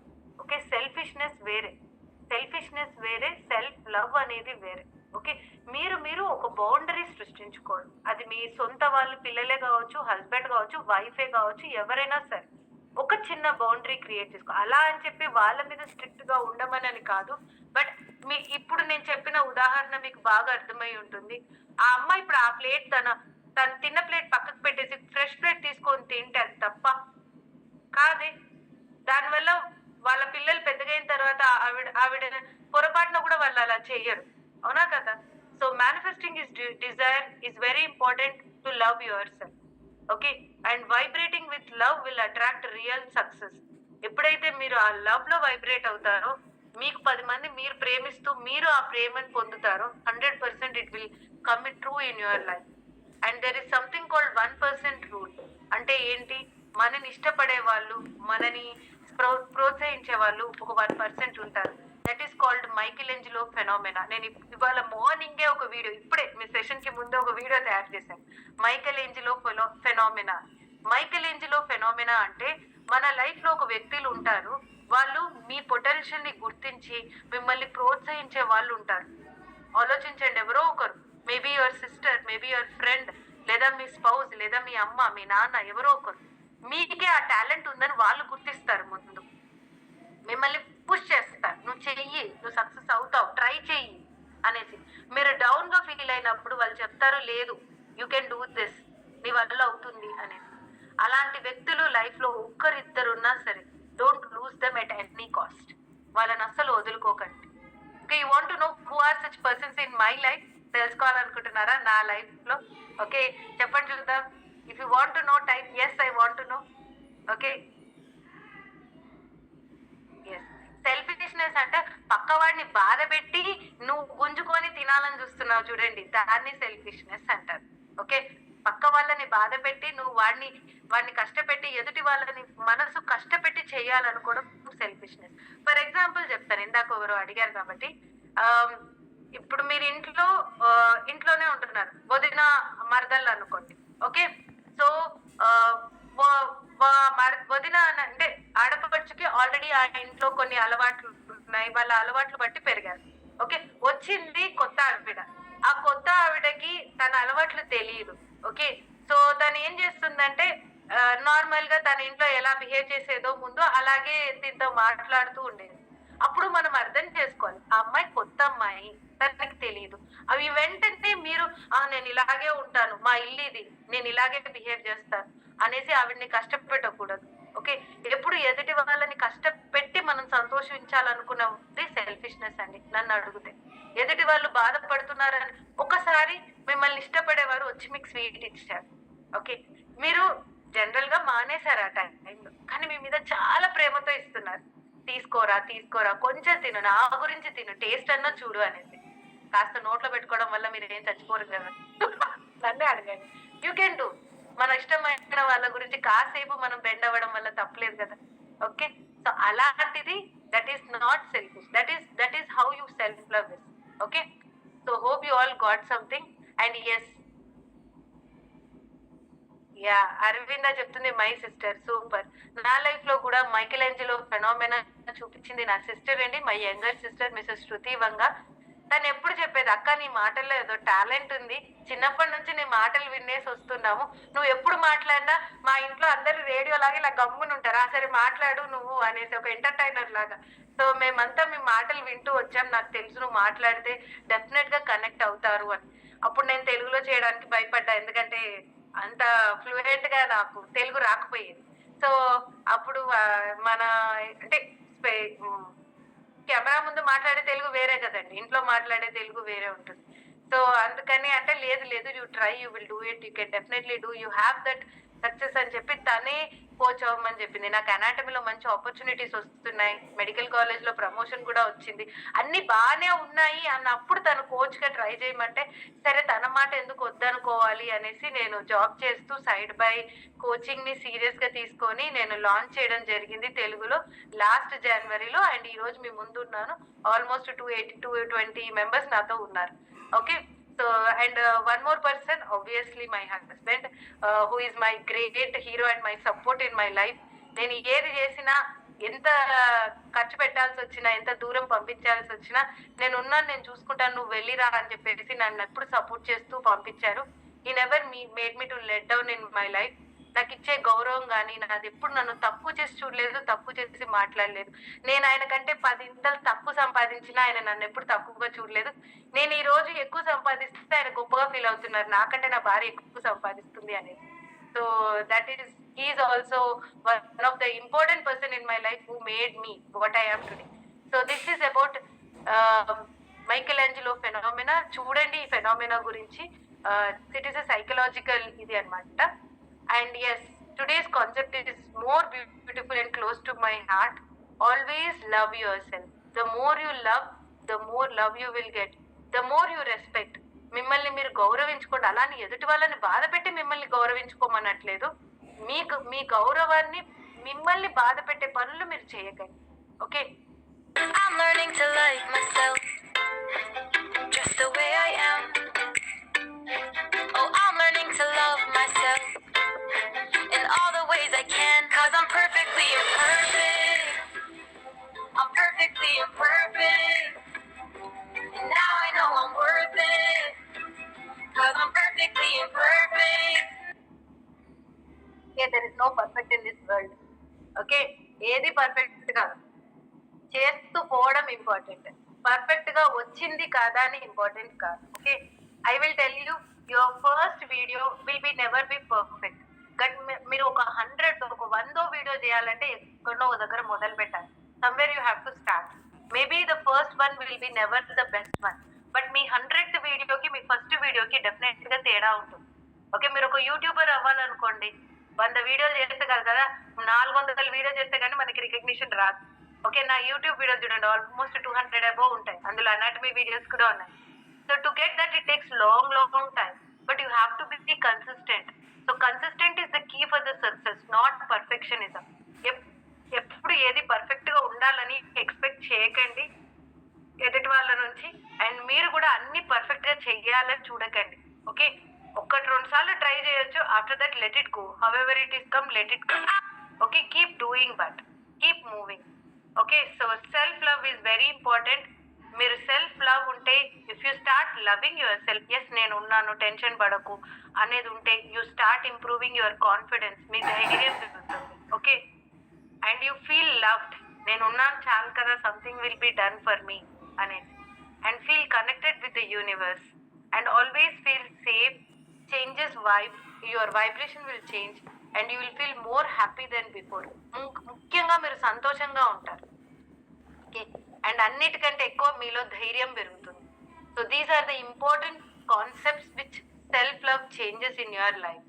ఓకే, సెల్ఫిష్నెస్ వేరే, సెల్ఫ్ లవ్ అనేది వేరే. ఓకే, మీరు ఒక బౌండరీ సృష్టించుకోండి. అది మీ సొంత వాళ్ళు పిల్లలే కావచ్చు, హస్బెండ్ కావచ్చు, వైఫే కావచ్చు, ఎవరైనా సరే ఒక చిన్న బౌండరీ క్రియేట్ చేసుకో. అలా అని చెప్పి వాళ్ళ మీద స్ట్రిక్ట్ గా ఉండమనని కాదు. బట్ మీ ఇప్పుడు నేను చెప్పిన ఉదాహరణ మీకు బాగా అర్థమై ఉంటుంది. ఆ అమ్మాయి ఇప్పుడు ఆ ప్లేట్ తను తిన్న ప్లేట్ పక్కకు పెట్టేసి ఫ్రెష్ ప్లేట్ తీసుకొని తింటే అది తప్ప కాదే. దానివల్ల వాళ్ళ పిల్లలు పెద్దగైన తర్వాత ఆవిడ పొరపాటున కూడా వాళ్ళు అలా చెయ్యరు. అవునా కదా? So manifesting is Dzire is very important to love your self. Okay, and vibrating with love will attract real success. ఎప్పుడైతే మీరు ఆ లవ్ లో వైబ్రేట్ అవుతారో, మీకు 10 మంది మీరు ప్రేమిస్తూ మీరు ఆ ప్రేమను పొందుతారో 100% it will come true in your life. And there is something called 1% rule. అంటే ఏంటి? మనని ఇష్టపడే వాళ్ళు, మనని ప్రోత్సహించే వాళ్ళు ఒక 1% ఉంటారు. That is called Michael Angelo phenomena. నేను ఇవాళ మార్నింగే ఒక వీడియో, ఇప్పుడే మీ సెషన్ కి ముందే ఒక వీడియో తయారు చేశాను. Michael Angelo phenomena. Michael Angelo phenomena అంటే మన లైఫ్ లో ఒక వ్యక్తులు ఉంటారు. వాళ్ళు మీ పొటెన్షియల్ ని గుర్తించి మిమ్మల్ని ప్రోత్సహించే వాళ్ళు ఉంటారు. ఆలోచించండి, ఎవరో ఒకరు, maybe your sister, maybe your friend, లేదా మీ స్పౌస్, లేదా మీ అమ్మ, మీ నాన్న, ఎవరో ఒకరు మీకే ఆ టాలెంట్ ఉందని వాళ్ళు గుర్తిస్తారు. ముందు మిమ్మల్ని పుష్ చేస్తారు, నువ్వు చెయ్యి, నువ్వు సక్సెస్ అవుతావు, ట్రై చెయ్యి అనేసి. మీరు డౌన్ గా ఫీల్ అయినప్పుడు వాళ్ళు చెప్తారు, లేదు యూ కెన్ డూ దిస్, నీ వల్ల అవుతుంది అనేసి. అలాంటి వ్యక్తులు లైఫ్ లో ఒక్కరిద్దరు ఉన్నా సరే, don't lose them at any cost. వాళ్ళని అస్సలు వదులుకోకండి. Okay, you want to know who are such persons in my life? తెలుసుకోవాలనుకుంటున్నారా నా లైఫ్ లో? ఓకే, చెప్పండి చూద్దాం. If you want to know, type yes, I want to know. Okay, yes. Selfishness అంటే పక్కవాడిని బాధ పెట్టి నువ్వు గుంజుకొని తినాలని చూస్తున్నావు చూడండి, దాన్ని సెల్ఫిష్నెస్ అంటారు. ఓకే, పక్క వాళ్ళని బాధ పెట్టి నువ్వు వాడిని కష్టపెట్టి, ఎదుటి వాళ్ళని మనసు కష్టపెట్టి చేయాలనుకోవడం సెల్ఫిష్నెస్. ఫర్ ఎగ్జాంపుల్ చెప్తాను, ఇందాక ఎవరో అడిగారు కాబట్టి. ఆమ్, ఇప్పుడు మీరు ఇంట్లోనే ఉంటున్నారు, వదిన మరదళ్ళు అనుకోండి. ఓకే, సో వదిన అంటే ఆడపడుచుకి ఆల్రెడీ ఆ ఇంట్లో కొన్ని అలవాట్లు ఉన్నాయి, వాళ్ళ అలవాట్లు బట్టి పెరిగారు. ఓకే, వచ్చింది కొత్త ఆవిడ. ఆ కొత్త ఆవిడకి తన అలవాట్లు తెలియదు. ఓకే, సో తను ఏం చేస్తుందంటే నార్మల్ గా తన ఇంట్లో ఎలా బిహేవ్ చేసేదో ముందు అలాగే దీంతో మాట్లాడుతూ ఉండేది. అప్పుడు మనం అర్థం చేసుకోవాలి, ఆ అమ్మాయి కొత్త అమ్మాయి, తనకి తెలియదు. అవి వెంటనే మీరు నేను ఇలాగే ఉంటాను, మా ఇల్లు ఇది, నేను ఇలాగే బిహేవ్ చేస్తాను అనేసి ఆవిడ్ని కష్టపెట్టకూడదు. ఓకే, ఎప్పుడు ఎదుటి వాళ్ళని కష్టపెట్టి మనం సంతోషించాలనుకున్నది సెల్ఫిష్నెస్ అండి నన్ను అడిగితే. ఎదుటి వాళ్ళు బాధపడుతున్నారని ఒకసారి మిమ్మల్ని ఇష్టపడేవారు వచ్చి మీకు స్వీట్ ఇచ్చారు. ఓకే, మీరు జనరల్ గా మానేశారు ఆ టైంలో, కానీ మీ మీద చాలా ప్రేమతో ఇస్తున్నారు. తీసుకోరా కొంచెం తిను, నా గురించి తిను, టేస్ట్ అన్నా చూడు అనేసి. కాస్త నోట్లో పెట్టుకోవడం వల్ల మీరు ఏం చచ్చిపోరు కదా. నన్నే అడగండి, యూ కెన్ డూ. మన ఇష్టమైన వాళ్ళ గురించి కాసేపు మనం బెండ్ అవ్వడం వల్ల తప్పలేదు కదా. ఓకే, సో అలాంటిది that is not selfish, that is how you self love is. Okay, so hope you all got something. And yes, yeah, Aravinda చెప్తుంది మై సిస్టర్ సూపర్. నా లైఫ్ లో కూడా మైకిల్ ఏంజెలో ఫెనామినా చూపించింది నా సిస్టర్ అండి, my younger sister Mrs Shruti Vanga. తను ఎప్పుడు చెప్పేది, అక్క నీ మాటల్లో ఏదో టాలెంట్ ఉంది, చిన్నప్పటి నుంచి నీ మాటలు వినేసి వస్తున్నాము, నువ్వు ఎప్పుడు మాట్లాడినా మా ఇంట్లో అందరు రేడియో లాగా ఇలా గమ్మున ఉంటారా, సరే మాట్లాడు నువ్వు అనేసి, ఒక ఎంటర్టైనర్ లాగా. సో మేమంతా మీ మాటలు వింటూ వచ్చాం, నాకు తెలుసు నువ్వు మాట్లాడితే డెఫినెట్ గా కనెక్ట్ అవుతారు అని. అప్పుడు నేను తెలుగులో చేయడానికి భయపడ్డా, ఎందుకంటే అంత ఫ్లూయెంట్ గా నాకు తెలుగు రాకపోయేది. సో అప్పుడు మన అంటే కెమెరా ముందు మాట్లాడే తెలుగు వేరే కదండి, ఇంట్లో మాట్లాడే తెలుగు వేరే ఉంటుంది. సో అందుకని అంటే లేదు you try, you will do it, you can definitely do, you have that success అని చెప్పి తనే కోచ్ అవ్వమని చెప్పింది. నాకు అనాటమీలో మంచి ఆపర్చునిటీస్ వస్తున్నాయి, మెడికల్ కాలేజ్ లో ప్రమోషన్ కూడా వచ్చింది, అన్ని బాగానే ఉన్నాయి అన్నప్పుడు తను కోచ్ గా ట్రై చేయమంటే సరే తన మాట ఎందుకు వద్దనుకోవాలి అనేసి నేను జాబ్ చేస్తూ సైడ్ బై కోచింగ్ ని సీరియస్ గా తీసుకొని నేను లాంచ్ చేయడం జరిగింది తెలుగులో లాస్ట్ జనవరిలో. అండ్ ఈ రోజు మీ ముందు ఉన్నాను. ఆల్మోస్ట్ 220 మెంబర్స్ నాతో ఉన్నారు. Okay, so and one more person, obviously my husband, who is my great hero and my support in my life. నేను ఏది చేసినా ఎంత ఖర్చు పెట్టాల్సి వచ్చినా, ఎంత దూరం పంపించాల్సి వచ్చినా నేనున్నాను, నేను చూసుకుంటాను, నువ్వు వెళ్ళిరా అని చెప్పేసి నన్ను ఎప్పుడు సపోర్ట్ చేస్తూ పంపించారు. ఈ never made me to let down in my life. నాకు ఇచ్చే గౌరవం కానీ, నాది ఎప్పుడు నన్ను తక్కువ చేసి చూడలేదు, తక్కువ చేసి మాట్లాడలేదు. నేను ఆయన కంటే 10 ఇంతలు తక్కువ సంపాదించినా ఆయన నన్ను ఎప్పుడు తక్కువగా చూడలేదు. నేను ఈ రోజు ఎక్కువ సంపాదిస్తే ఆయన గొప్పగా ఫీల్ అవుతున్నారు, నాకంటే నా భార్య ఎక్కువ సంపాదిస్తుంది అనేది. So that is he is also one of the important person in my life who made me what I am today. So this is about Michelangelo phenomena. చూడండి ఈ ఫెనామినా గురించి. ఇట్ ఈస్ ఎ సైకలాజికల్ ఇది అనమాట. And yes, today's concept is more beautiful and close to my heart. Always love yourself. The more you love, the more love you will get. The more you respect. మిమ్మల్ని మీరు గౌరవించుకోండి. అలాని ఎదుటి వాళ్ళని బాధ పెట్టి మిమ్మల్ని గౌరవించుకోమనట్లేదు. మీ గౌరవాన్ని మిమ్మల్ని బాధ పెట్టే పనులు మీరు చేయకండి. Okay, I'm learning to like myself just the way I am. Oh, I'm learning to love myself in all the ways I can, 'cause I'm perfectly imperfect. I'm perfectly imperfect. And now I know I'm worth it, 'cause I'm perfectly imperfect. there is no perfect in this world. Okay, ఏది పర్ఫెక్ట్ కాదు, చేస్తూ పోవడం ఇంపార్టెంట్. పర్ఫెక్ట్ గా వచ్చింది కాదా అని ఇంపార్టెంట్ కాదు. Okay, I will tell you, your first video will be never be perfect. But మీరు ఒక 100 వీడియో చేయాలంటే ఎక్కడో ఒక దగ్గర మొదలు పెట్టాలి. Somewhere you have to start. Maybe the first one will be never the best one, but me 100th వీడియోకి మీ ఫస్ట్ వీడియోకి డెఫినెట్ గా తేడా ఉంటుంది. ఓకే, మీరు ఒక యూట్యూబర్ అవ్వాలనుకోండి, 100 వీడియోలు చేస్తే కాదు కదా, 400 వీడియో చేస్తే కానీ మనకి రికగ్నిషన్ రాదు. ఓకే, నా యూట్యూబ్ వీడియోలు చూడండి, ఆల్మోస్ట్ 200 అబోవ్ ఉంటాయి. అందులో అనాటమీ వీడియోస్ కూడా ఉన్నాయి. So to get that it takes long time, but you have to be consistent. So consistent is the key for the success, not perfectionism. ఎప్పుడు ఏది పర్ఫెక్ట్ గా ఉండాలని ఎక్స్పెక్ట్ చేయకండి ఎదుటి వాళ్ళ నుంచి. అండ్ మీరు కూడా అన్ని పర్ఫెక్ట్ గా చెయ్యాలని చూడకండి. ఓకే, 1-2 సార్లు ట్రై చేయొచ్చు. After that let it go. However it is come, let it go. Okay, keep doing, but keep moving. Okay, so self love is very important. మీరు సెల్ఫ్ లవ్ ఉంటే, if you start loving yourself, yes నేను ఉన్నాను, టెన్షన్ పడకు అనేది ఉంటే, you start improving your confidence. మీ ధైర్యం పెరుగుతుంది. Okay, and you feel loved. నేను ఉన్నాను చాలు కదా, something will be done for me అనేది. And feel connected with the universe and always feel safe. Changes vibe, your vibration will change and you will feel more happy then before. ముఖ్యంగా మీరు సంతోషంగా ఉంటారు. ఓకే, అండ్ అన్నిటికంటే ఎక్కువ మీలో ధైర్యం పెరుగుతుంది. So these are the important concepts which self love changes in your life.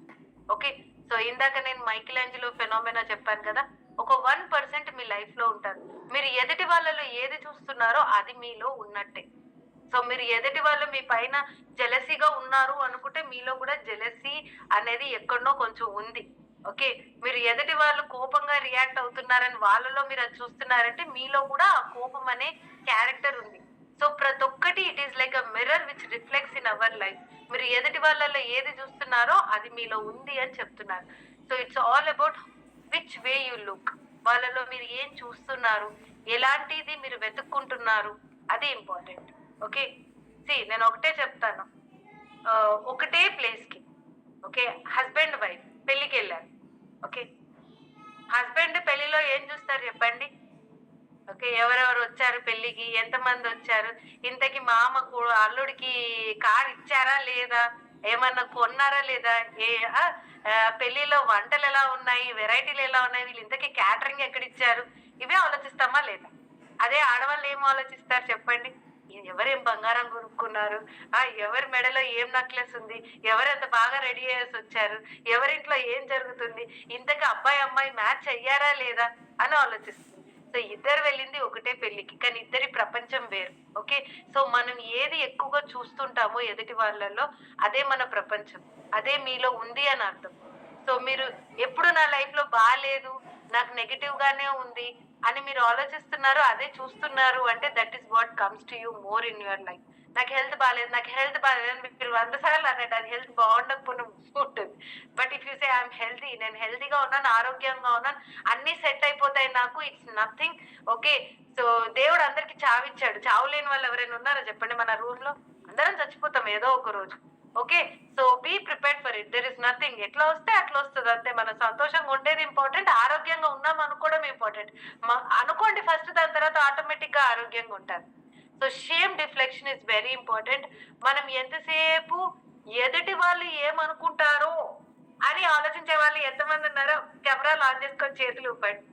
Okay, so ఇందాక నేను మైకెల్ ఏంజెలో ఫెనామినా చెప్పాను కదా, ఒక 1% మీ లైఫ్ లో ఉంటారు. మీరు ఎదుటి వాళ్ళలో ఏది చూస్తున్నారో అది మీలో ఉన్నట్టే. సో మీరు ఎదుటి వాళ్ళు మీ పైన జెలసీగా ఉన్నారు అనుకుంటే మీలో కూడా జెలసీ అనేది ఎక్కడనో కొంచెం ఉంది. ఓకే, మీరు ఎదుటి వాళ్ళు కోపంగా రియాక్ట్ అవుతున్నారని వాళ్ళలో మీరు అది చూస్తున్నారంటే మీలో కూడా ఆ కోపం అనే క్యారెక్టర్ ఉంది. సో ప్రతి ఒక్కటి it is like a mirror which reflects in our life. మీరు ఎదుటి వాళ్ళలో ఏది చూస్తున్నారో అది మీలో ఉంది అని చెప్తున్నారు. So it's all about which way you look. వాళ్ళలో మీరు ఏం చూస్తున్నారు, ఎలాంటిది మీరు వెతుక్కుంటున్నారు, అది ఇంపార్టెంట్. ఓకే, నేను ఒకటే చెప్తాను. ఒకటే ప్లేస్కి, ఓకే, హస్బెండ్ వైఫ్ పెళ్ళికి వెళ్ళారు. ఓకే, హస్బెండ్ పెళ్లిలో ఏం చూస్తారు చెప్పండి? ఓకే, ఎవరెవరు వచ్చారు పెళ్లికి, ఎంతమంది వచ్చారు, ఇంతకి మామకు అల్లుడికి కార్ ఇచ్చారా లేదా, ఏమన్నా కొన్నారా లేదా, పెళ్లిలో వంటలు ఎలా ఉన్నాయి, వెరైటీలు ఎలా ఉన్నాయి, వీళ్ళు ఇంతకీ క్యాటరింగ్ ఎక్కడ ఇచ్చారు, ఇవే ఆలోచిస్తామా లేదా? అదే ఆడవాళ్ళు ఏం ఆలోచిస్తారు చెప్పండి? ఎవరేం బంగారం కొనుక్కున్నారు, ఎవరి మెడలో ఏం నెక్లెస్ ఉంది, ఎవరెంత బాగా రెడీ అయ్యేసి వచ్చారు, ఎవరింట్లో ఏం జరుగుతుంది, ఇంతకీ అబ్బాయి అమ్మాయి మ్యాచ్ అయ్యారా లేదా అని ఆలోచిస్తుంది. సో ఇద్దరు వెళ్ళింది ఒకటే పెళ్లికి, కానీ ఇద్దరి ప్రపంచం వేరు. ఓకే, సో మనం ఏది ఎక్కువగా చూస్తుంటామో ఎదుటి వాళ్ళలో అదే మన ప్రపంచం, అదే మీలో ఉంది అని అర్థం. సో మీరు ఎప్పుడు నా లైఫ్ లో బాగాలేదు, నాకు నెగిటివ్ గానే ఉంది, అని మీరు ఆలోచిస్తున్నారు, అదే చూస్తున్నారు అంటే that is what comes to you more in your life. నాకు హెల్త్ బాగాలేదు అని మీరు 100 సార్లు అన్నట్టు అది హెల్త్ బాగుండకపోయినా ఉంటుంది. But if you say I'm healthy, నేను హెల్తీగా ఉన్నాను, ఆరోగ్యంగా ఉన్నాను, అన్ని సెట్ అయిపోతాయి నాకు, ఇట్స్ నథింగ్. ఓకే, సో దేవుడు అందరికి చావిచ్చాడు. చావు లేని వాళ్ళు ఎవరైనా ఉన్నారో చెప్పండి మన రూమ్ లో? అందరం చచ్చిపోతాం ఏదో ఒక రోజు. Okay, so be prepared for it. There is nothing. ఎట్లా వస్తే అట్లా వస్తుంది అంతే. మనం సంతోషంగా ఉండేది ఇంపార్టెంట్, ఆరోగ్యంగా ఉన్నాం అనుకోవడం ఇంపార్టెంట్. అనుకోండి ఫస్ట్, దాని తర్వాత ఆటోమేటిక్ గా ఆరోగ్యంగా ఉంటారు. So shame deflection is very important. మనం ఎంతసేపు ఎదుటి వాళ్ళు ఏమనుకుంటారో అని ఆలోచించే వాళ్ళు ఎంతమంది ఉన్నారో కెమెరాలు ఆన్ చేసుకొని చేతులు ఊపండి.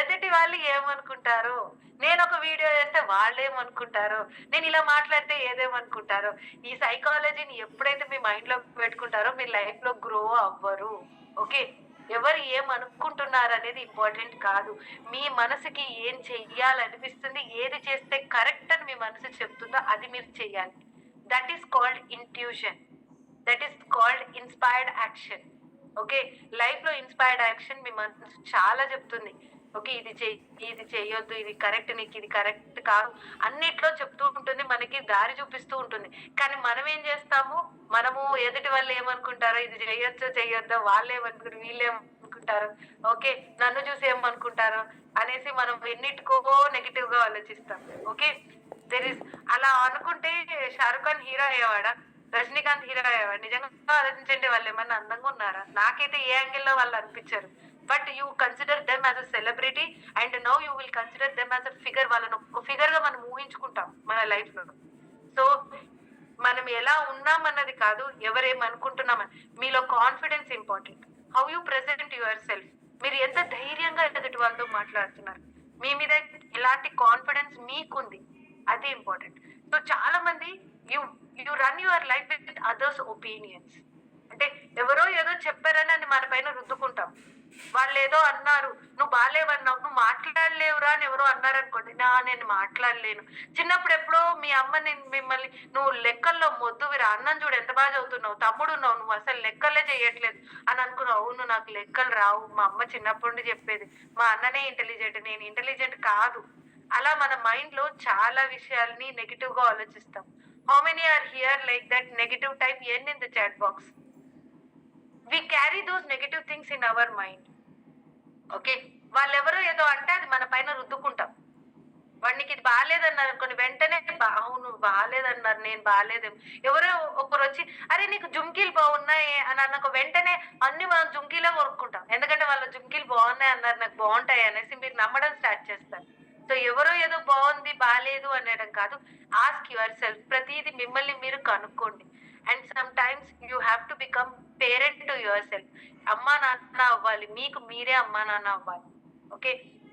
ఎదుటి వాళ్ళు ఏమనుకుంటారో, నేను ఒక వీడియో చేస్తే వాళ్ళు ఏమనుకుంటారో, నేను ఇలా మాట్లాడితే ఏదేమనుకుంటారో. ఈ సైకాలజీని ఎప్పుడైతే మీ మైండ్ లో పెట్టుకుంటారో మీరు లైఫ్ లో గ్రో అవ్వరు. ఓకే, ఎవరు ఏమనుకుంటున్నారు అనేది ఇంపార్టెంట్ కాదు. మీ మనసుకి ఏం చెయ్యాలనిపిస్తుంది, ఏది చేస్తే కరెక్ట్ అని మీ మనసు చెప్తుందో అది మీరు చెయ్యాలి. That is called intuition, that is called inspired action. Okay, life లో ఇన్స్పైర్డ్ యాక్షన్ మీ మనసు చాలా చెప్తుంది. ఓకే, ఇది చెయ్యొద్దు, ఇది కరెక్ట్, నీకు ఇది కరెక్ట్ కాదు, అన్నిట్లో చెప్తూ ఉంటుంది, మనకి దారి చూపిస్తూ ఉంటుంది. కానీ మనం ఏం చేస్తాము, మనము ఎదుటి వాళ్ళు ఏమనుకుంటారో, ఇది చెయ్యొద్దో, వాళ్ళు ఏమనుకుంటారు, వీళ్ళు ఏమనుకుంటారు, ఓకే నన్ను చూసి ఏమనుకుంటారో అనేసి మనం ఎన్నిటికో నెగిటివ్ గా ఆలోచిస్తాం. ఓకే, దెర్ ఇస్ అలా అనుకుంటే షారుఖ్ ఖాన్ హీరో అయ్యేవాడా, రజనీకాంత్ హీరో అయ్యేవాడు? నిజంగా ఆలోచించండి, వాళ్ళు ఏమన్నా అందంగా ఉన్నారా? నాకైతే ఏ యాంగిల్లో వాళ్ళు అనిపించారు. But you consider them as a celebrity and now you will consider them as a figure. వాళ్ళను ఒక ఫిగర్ గా మనం ఊహించుకుంటాం మన లైఫ్ లో. సో మనం ఎలా ఉన్నామన్నది కాదు, ఎవరేమనుకుంటున్నామని. మీలో confidence important. How you present your self. మీరు ఎంత ధైర్యంగా ఎదుటి వాళ్ళతో మాట్లాడుతున్నారు, మీ మీద ఎలాంటి కాన్ఫిడెన్స్ మీకుంది, అది ఇంపార్టెంట్. సో చాలా మంది you run your life with others opinions. అంటే ఎవరో ఏదో చెప్పారని అది మన పైన రుద్దుకుంటాం. వాళ్ళు ఏదో అన్నారు, నువ్వు బాగాలేవన్నావు, నువ్వు మాట్లాడలేవురా అని ఎవరో అన్నారు అనుకోండి, నేను మాట్లాడలేను. చిన్నప్పుడు ఎప్పుడో మీ అమ్మ మిమ్మల్ని నువ్వు లెక్కల్లో మొద్దువిరా, అన్నం చూడు ఎంత బాగా చదువుతున్నావు, తమ్ముడు ఉన్నావు, నువ్వు అసలు లెక్కలే చేయట్లేదు అని అనుకున్నావు. అవును, నాకు లెక్కలు రావు, మా అమ్మ చిన్నప్పటి నుండి చెప్పేది, మా అన్ననే ఇంటెలిజెంట్, నేను ఇంటెలిజెంట్ కాదు. అలా మన మైండ్ లో చాలా విషయాల్ని నెగిటివ్ గా ఆలోచిస్తాం. How many are here like that negative type N in the chat box? we carry those negative things in our mind. Okay, వాళ్ళెవరో ఏదో అంటే అది మన పైన రుద్దుకుంటాం. వాడికి ఇది బాగాలేదన్నారు అనుకోని వెంటనే అవును బాగాలేదన్నారు, నేను బాగాలేదేమో. ఎవరో ఒకరు వచ్చి అరే నీకు జుమ్కీలు బాగున్నాయి అని అన్నాక వెంటనే అన్ని మనం జుమ్కీలే కొనుక్కుంటాం. ఎందుకంటే వాళ్ళ జుమ్కీలు బాగున్నాయి అన్నారు, నాకు బాగుంటాయి అనేసి మీరు నమ్మడం స్టార్ట్ చేస్తారు. సో ఎవరో ఏదో బాగుంది బాగాలేదు అనడం కాదు, ఆస్క్ యువర్ సెల్ఫ్. ప్రతిదీ మిమ్మల్ని మీరు కనుక్కోండి. And some times you have to become parent to your self. అమ్మా నాన్న అవ్వాలి, మీకు మీరే అమ్మా నాన్న అవ్వాలి. ఓకే,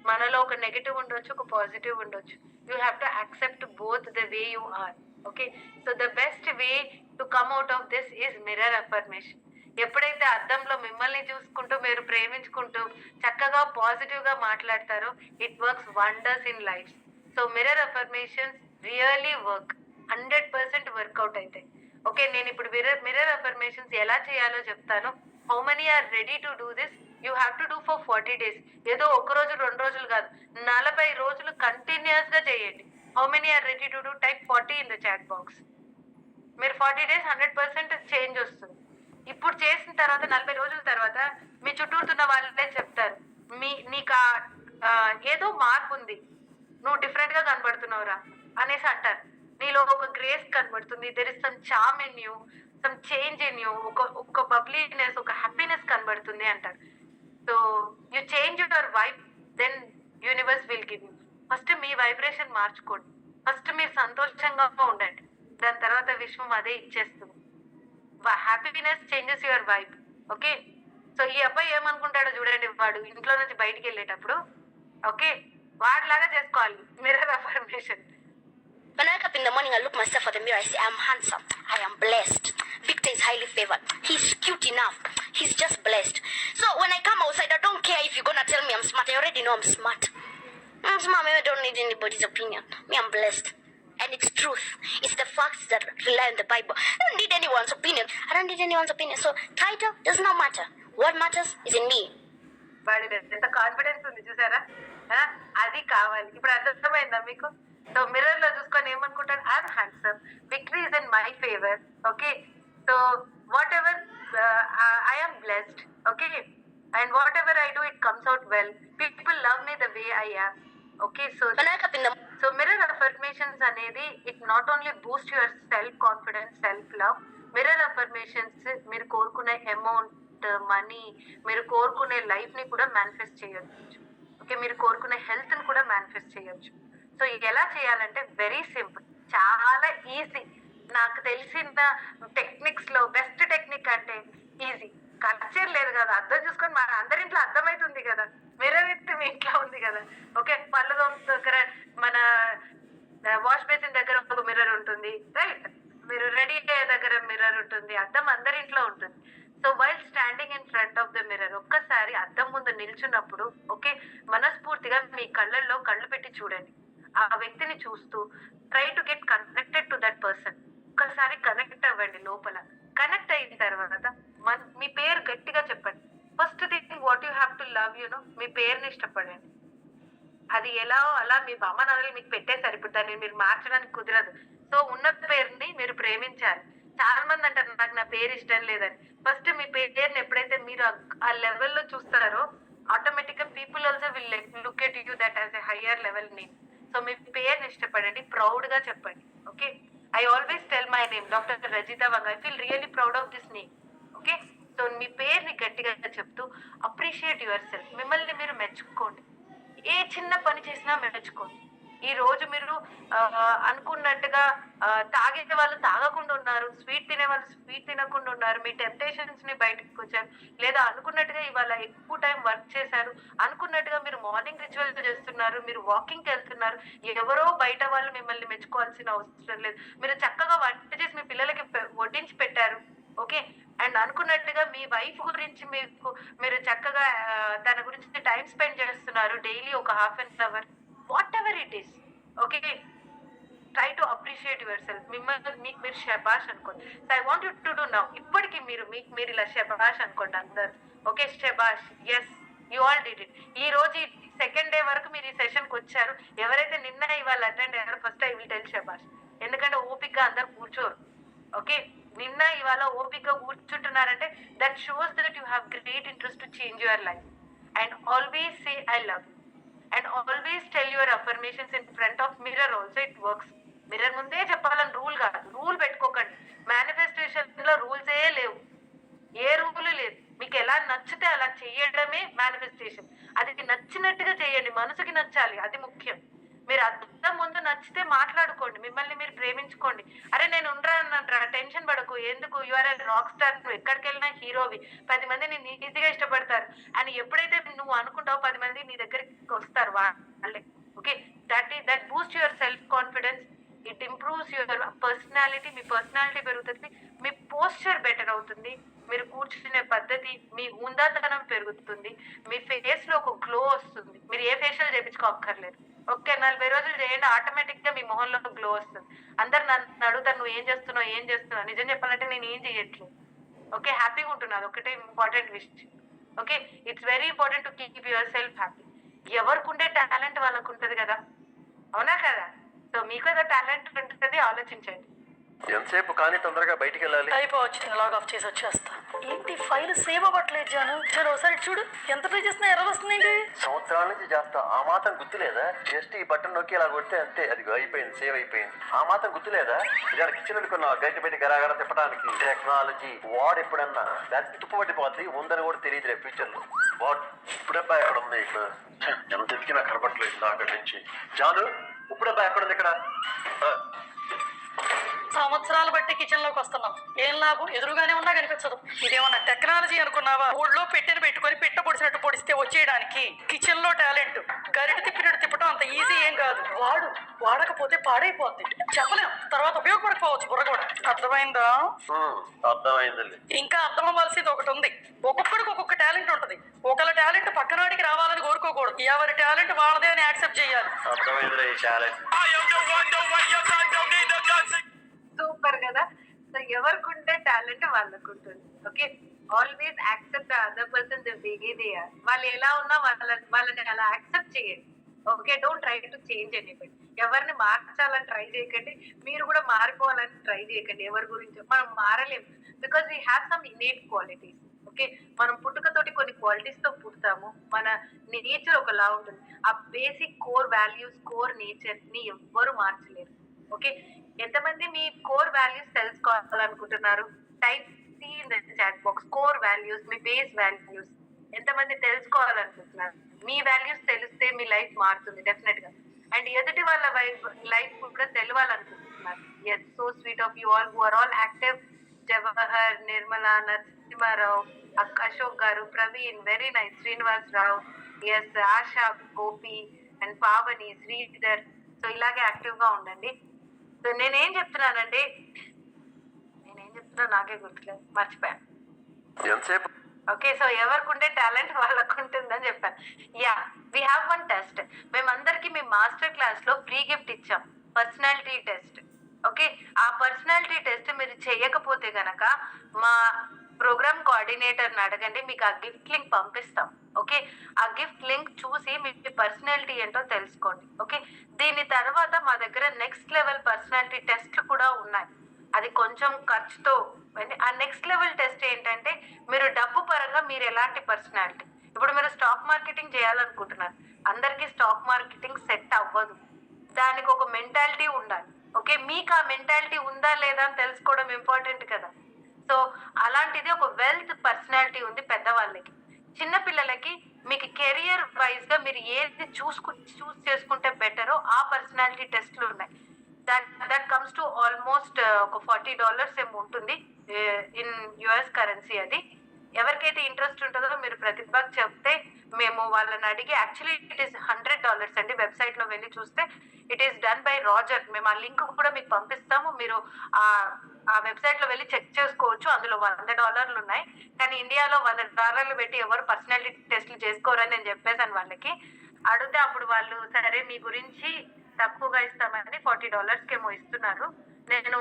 మనలో ఒక నెగిటివ్ ఉండొచ్చు, ఒక పాజిటివ్ ఉండొచ్చు. You have to accept both the way you are. Okay, so the best way to come out of this is mirror affirmation. ఎప్పుడైతే అద్దంలో మిమ్మల్ని చూసుకుంటూ మీరు ప్రేమించుకుంటూ చక్కగా పాజిటివ్ గా మాట్లాడతారో it works wonders in life. So mirror affirmations really work, 100% work out అవుతాయి. ఓకే, నేను ఇప్పుడు మిర్రర్ అఫర్మేషన్స్ ఎలా చేయాలో చెప్తాను. How many are ready to do this? You have to do for 40 days. ఏదో ఒక రోజు 2 రోజులు కాదు, 40 రోజులు కంటిన్యూస్ గా చేయండి. How many are ready to do? Type 40 in the chat box. మీరు 40 days 100% చేంజ్ వస్తుంది. ఇప్పుడు చేసిన తర్వాత 40 రోజుల తర్వాత మీ చుట్టూతున్న వాళ్ళే చెప్తారు, నీకు ఏదో మార్పు ఉంది, నువ్వు డిఫరెంట్ గా కనబడుతున్నావురా అనేసి అంటారు. నీలో ఒక గ్రేస్ కనబడుతుంది, there is some charm in you, some change in you, ఒక బబ్లీనెస్, ఒక హ్యాపీనెస్ కనబడుతుంది అంటారు. So you change your vibe, then universe will give you. First మీ వైబ్రేషన్ మార్చుకోండి, ఫస్ట్ మీరు సంతోషంగా ఉండండి, దాని తర్వాత విశ్వం అదే ఇచ్చేస్తుంది. Happiness changes your vibe. Okay, so ఈ అబ్బాయి ఏమనుకుంటాడో చూడండి, వాడు ఇంట్లో నుంచి బయటికి వెళ్ళేటప్పుడు ఓకే వాడిలాగా చేసుకోవాలి mirror affirmation. When I wake up in the morning, I look myself at the mirror, I say, I'm handsome, I am blessed. Victor is highly favored. He's cute enough. He's just blessed. So when I come outside, I don't care if you're going to tell me I'm smart. I already know I'm smart. I'm smart. I don't need anybody's opinion. Me, I'm blessed. And it's truth. It's the facts that rely on the Bible. I don't need anyone's opinion. I don't need anyone's opinion. So title does not matter. What matters is in me. వాడి ఎంత కాన్ఫిడెన్స్ ఉంది చూసారా? అది కావాలి. ఇప్పుడు అర్థమైందా మీకు? సో మిర్రర్ లో చూసుకొని ఏమనుకుంటారు, I'm handsome, victory is in my favour. Okay, so whatever I am blessed. Okay, and whatever I do it comes out well. People love me the way I am. Okay, so When I wake up in the so mirror affirmations అనేది it not only boost your self confidence, self love. Mirror affirmations మీరు కోరుకునే అమౌంట్, మనీ, మీరు కోరుకునే లైఫ్ ని కూడా మేనిఫెస్ట్ చేయొచ్చు. ఓకే, మీరు కోరుకునే హెల్త్ ని కూడా మేనిఫెస్ట్ చేయొచ్చు. సో ఇది ఎలా చేయాలంటే వెరీ సింపుల్, చాలా ఈజీ. నాకు తెలిసిన టెక్నిక్స్ లో బెస్ట్ టెక్నిక్ అంటే ఈజీ. ఖర్చేం లేదు కదా, అర్థం చూసుకొని మన అందరి ఇంట్లో అర్థమవుతుంది కదా. మిర్రర్ అయితే మీ ఇంట్లో ఉంది కదా. ఓకే, పళ్ళు దగ్గర మన వాష్ బేసిన్ దగ్గర ఒక మిర్రర్ ఉంటుంది, రైట్? మీరు రెడీ అయ్యే దగ్గర మిర్రర్ ఉంటుంది, అద్దం అందరింట్లో ఉంటుంది. So while standing in front of the mirror, ఒక్కసారి అద్దం ముందు నిల్చున్నప్పుడు ఓకే, మనస్ఫూర్తిగా మీ కళ్ళల్లో కళ్ళు పెట్టి చూడండి. ఆ వ్యక్తిని చూస్తూ try to get connected to that person. ఒక్కసారి కనెక్ట్ అవ్వండి లోపల. కనెక్ట్ అయిన తర్వాత మీ పేరు గట్టిగా చెప్పండి. First thing what you have to love, మీ పేరుని ఇష్టపడండి. అది ఎలా అలా మీ అమ్మ నాన్నలు మీకు పెట్టేశారు, ఇప్పుడు దాన్ని మీరు మార్చడానికి కుదరదు. సో ఉన్న పేరుని మీరు ప్రేమించాలి. చాలా మంది అంటారు నాకు నా పేరు ఇష్టం లేదని. ఫస్ట్ మీ పేరుని ఎప్పుడైతే మీరు ఆ లెవెల్లో చూస్తారో ఆటోమేటిక్ గా people also will look at you that as a higher level name. So మీ పేరుని ఇష్టపడండి, ప్రౌడ్ గా చెప్పండి. Okay, I always tell my name doctor Rajitha Vanga, I feel really proud of this name. Okay, so మీ పేరుని గట్టిగా చెప్తూ అప్రిషియేట్ యువర్ సెల్ఫ్. మిమ్మల్ని మీరు మెచ్చుకోండి. ఏ చిన్న పని చేసినా మెచ్చుకోండి. ఈ రోజు మీరు అనుకున్నట్టుగా తాగే వాళ్ళు తాగకుండా ఉన్నారు, స్వీట్ తినే వాళ్ళు స్వీట్ తినకుండా ఉన్నారు, మీ టెంప్టేషన్స్ ని బయటకు వచ్చారు, లేదా అనుకున్నట్టుగా ఇవాళ ఎక్కువ టైం వర్క్ చేశారు, అనుకున్నట్టుగా మీరు మార్నింగ్ రిచువల్ చేస్తున్నారు, మీరు వాకింగ్కి వెళ్తున్నారు. ఎవరో బయట వాళ్ళు మిమ్మల్ని మెచ్చుకోవాల్సిన అవసరం లేదు. మీరు చక్కగా వంట చేసి మీ పిల్లలకి వడ్డించి పెట్టారు. ఓకే, అండ్ అనుకున్నట్టుగా మీ వైఫ్ గురించి మీరు చక్కగా తన గురించి టైం స్పెండ్ చేస్తున్నారు డైలీ ఒక ½ hour. Whatever it is. Okay, try to appreciate yourself. మిమ్మల్ని మీకు మీరు శబాష్ అనుకోండి. So I want you to do now. ఇప్పటికి మీరు ఇలా శబాష్ అనుకోండి అందరు. ఓకే, శబాష్, yes you all did it. ఈ రోజు సెకండ్ డే వరకు మీరు ఈ సెషన్కి వచ్చారు. ఎవరైతే నిన్న ఇవాళ అటెండ్ అయ్యారో ఫస్ట్ ఐ విల్ టెల్ శబాష్. ఎందుకంటే ఓపికగా అందరు కూర్చోరు. ఓకే, నిన్న ఇవాళ ఓపికగా కూర్చుంటున్నారంటే that shows that you have great interest to change your life. And always say I love you. And always tell your affirmations in front of mirror also, it works. Mirror ముందే చెప్పాలని రూల్ కాదు, రూల్ పెట్టుకోకండి. మేనిఫెస్టేషన్ లో రూల్స్ లేవు, ఏ రూల్ లేదు. మీకు ఎలా నచ్చితే అలా చేయడమే మేనిఫెస్టేషన్. అది నచ్చినట్టుగా చేయండి, మనసుకి నచ్చాలి, అది ముఖ్యం. మీరు అర్థం ముందు నచ్చితే మాట్లాడుకోండి, మిమ్మల్ని మీరు ప్రేమించుకోండి. అరే నేను ఉండరా, టెన్షన్ పడకు, ఎందుకు, యు ఆర్ రాక్ స్టార్, నువ్వు ఎక్కడికి వెళ్ళినా హీరోవి, 10 మంది నేను ఈజీగా ఇష్టపడతారు అని ఎప్పుడైతే నువ్వు అనుకుంటావో 10 మంది నీ దగ్గరికి వస్తారు వాళ్ళే. Okay, that Boost your self confidence, it improves your personality. Me personality పెరుగుతుంది, మీ పోస్చర్ బెటర్ అవుతుంది, మీరు కూర్చునే పద్ధతి, మీ ఉందాతనం పెరుగుతుంది, మీ ఫేస్ లో ఒక గ్లో వస్తుంది. మీరు ఏ ఫేషియల్ చేయించుకోక్కర్లేదు. ఓకే, 40 రోజులు చేయండి, ఆటోమేటిక్ గా మీ మొహంలో గ్లో వస్తుంది. అందరు నన్ను అడుగుతారు నువ్వు ఏం చేస్తున్నావు. నిజం చెప్పాలంటే నేను ఏం చేయట్లేదు. ఓకే, హ్యాపీగా ఉంటున్నాను, ఒకటే ఇంపార్టెంట్ విషయం. Okay, it's very important to keep your self happy. ఎవరికి ఉండే టాలెంట్ వాళ్ళకు ఉంటుంది కదా, అవునా కదా? సో మీకు ఏదో టాలెంట్ ఉంటుంది, ఆలోచించండి. ఎంతసేపు కానీ తొందరగా బయటికి వెళ్ళాలి. అయిపోవచ్చు, లాగ్ ఆఫ్ చేసి వచ్చేస్తా. ఏంటి ఫైల్ సేవ్ అవ్వట్లేదు జాను? ఒకసారి చూడు, ఎంత ట్రై చేసినా ఎర్రర్ వస్తుందండి. సంవత్సరాల నుంచి చేస్తా, ఆ మాత్రం గుర్తులేదా? జస్ట్ ఈ బటన్ నొక్కి ఇలా కొడితే అంతే, అది అయిపోయింది, సేవ్ అయిపోయింది. ఆ మాత్రం గుర్తులేదా? ఇలా కిచెన్ అనుకున్నా గట్టి పెట్టి గరాగర తిప్పడానికి టెక్నాలజీ వాడు ఎప్పుడన్నా దానికి తుప్పబట్టిపోతుంది, ఉందని కూడా తెలియదు రేపు ఫ్యూచర్ లో. వాట్ ఇప్పుడబ్బా ఎక్కడ ఉంది? ఇక్కడ ఎంత ఎదిగినా కనపట్లేదు అక్కడి నుంచి. జాను ఇప్పుడబ్బా ఎక్కడ ఉంది? ఇక్కడ సంవత్సరాలు బట్టి కిచెన్ లోకి వస్తున్నాం, ఏం లాభం? ఎదురుగానే ఉన్నా కనిపించదు. ఇదేమన్నా టెక్నాలజీ అనుకున్నావా? ఊళ్ళో పెట్టెను పెట్టుకొని పిట్ట పొడిచినట్టు పొడిస్తే వచ్చేయడానికి కిచెన్ లో టాలెంట్. గరిట తిప్పినట్టు తిప్పటం అంత ఈజీ ఏం కాదు. వాడకపోతే పాడైపోద్ది, చెప్పలేం, తర్వాత ఉపయోగపడకపోవచ్చు బుర్ర కూడా. అర్థమైందా? అర్థమైందండి. ఇంకా అర్థం అవ్వాల్సింది ఒకటి ఉంది. ఒక్కొక్కడికి ఒక్కొక్క టాలెంట్ ఉంటుంది. ఒకళ్ళ టాలెంట్ పక్కనాడికి రావాలని కోరుకోకూడదు, ఎవరి టాలెంట్ వాళ్ళదే అని యాక్సెప్ట్ చేయాలి. అర్థమైంది ఈ టాలెంట్. సూపర్ కదా. సో ఎవరికి ఉంటే టాలెంట్ వాళ్ళకు ఉంటుంది. Okay, always accept the other person the way they are. వాళ్ళు ఎలా ఉన్నా వాళ్ళని అలా యాక్సెప్ట్ చేయండి. Okay, don't try to change anybody. ఎవరిని మార్చాలని ట్రై చేయకండి, మీరు కూడా మారిపోవాలని ట్రై చేయకండి. ఎవరి గురించి మనం మారలేము, because we have some innate qualities. Okay, మనం పుట్టుకతోటి కొన్ని క్వాలిటీస్ తో పుడతాము, మన నేచర్ ఒకలా ఉంటుంది. ఆ basic core values, core nature ని ఎవ్వరు మార్చలేరు. ఓకే, ఎంతమంది మీ కోర్ వాల్యూస్ తెలుసుకోవాలనుకుంటున్నారు? Type C in the chat box. Core values, మీ బేస్ వాల్యూస్ ఎంతమంది తెలుసుకోవాలనుకుంటున్నారు? మీ వాల్యూస్ తెలిస్తే మీ లైఫ్ మారుతుంది డెఫినెట్ గా. అండ్ ఎదుటి వాళ్ళ లైఫ్ కూడా తెలవాలనుకుంటున్నారు. Yes, so sweet of you all who are all active. Jawahar, Nirmala, Narasimha Rao, Ashok garu, Praveen, very nice, Srinivas Rao, yes, Asha, Gopi and Pavani, Sridhar. So ఇలాగే యాక్టివ్ గా ఉండండి. సో నేనేం చెప్తున్నానంటే, నాకే గుర్తులేదు, మర్చిపోయాను. ఎంతసేపు ఓకే, సో ఎవరికి ఉండే టాలెంట్ వాళ్ళకు ఉంటుందని చెప్పాను. Yeah, we have one test. మేమందరికి మీ మాస్టర్ క్లాస్ లో ఫ్రీ గిఫ్ట్ ఇచ్చాం, పర్సనాలిటీ టెస్ట్. ఓకే, ఆ పర్సనాలిటీ టెస్ట్ మీరు చేయకపోతే గనక మా ప్రోగ్రామ్ కోఆర్డినేటర్ని అడగండి, మీకు ఆ గిఫ్ట్ లింక్ పంపిస్తాం. ఓకే, ఆ గిఫ్ట్ లింక్ చూసి మీ పర్సనాలిటీ ఏంటో తెలుసుకోండి. ఓకే, దీని తర్వాత మా దగ్గర నెక్స్ట్ లెవెల్ పర్సనాలిటీ టెస్ట్లు కూడా ఉన్నాయి. అది కొంచెం ఖర్చుతో. ఆ నెక్స్ట్ లెవెల్ టెస్ట్ ఏంటంటే, మీరు డబ్బు పరంగా మీరు ఎలాంటి పర్సనాలిటీ. ఇప్పుడు మీరు స్టాక్ మార్కెటింగ్ చేయాలనుకుంటున్నారు, అందరికీ స్టాక్ మార్కెటింగ్ సెట్ అవ్వదు, దానికి ఒక మెంటాలిటీ ఉండాలి. ఓకే, మీకు ఆ మెంటాలిటీ ఉందా లేదా అని తెలుసుకోవడం ఇంపార్టెంట్ కదా. సో అలాంటిది ఒక వెల్త్ పర్సనాలిటీ ఉంది పెద్దవాళ్ళకి. చిన్నపిల్లలకి మీకు కెరియర్ వైజ్ గా మీరు ఏది చూస్ చేసుకుంటే బెటరో ఆ పర్సనాలిటీ టెస్ట్లు ఉన్నాయి. దట్ కమ్స్ టు ఆల్మోస్ట్ ఒక $40 ఏమో ఉంటుంది ఇన్ యుఎస్ కరెన్సీ. అది ఎవరికైతే ఇంట్రెస్ట్ ఉంటుందో మీరు ప్రతిభకు చెప్తే మేము వాళ్ళని అడిగి, యాక్చువల్లీ ఇట్ ఈస్ $100 అండి. వెబ్సైట్ లో వెళ్ళి చూస్తే it is done by Roger. మేము ఆ లింక్ కూడా మీకు పంపిస్తాము, మీరు ఆ వెబ్సైట్ లో వెళ్ళి చెక్ చేసుకోవచ్చు. అందులో $100 ఉన్నాయి. కానీ ఇండియాలో $100 పెట్టి ఎవరు పర్సనాలిటీ టెస్ట్లు చేసుకోరని నేను చెప్పేసాను వాళ్ళకి. అడిగితే అప్పుడు వాళ్ళు సరే మీ గురించి తక్కువగా ఇస్తామని $40 ఏమో ఇస్తున్నారు. నేను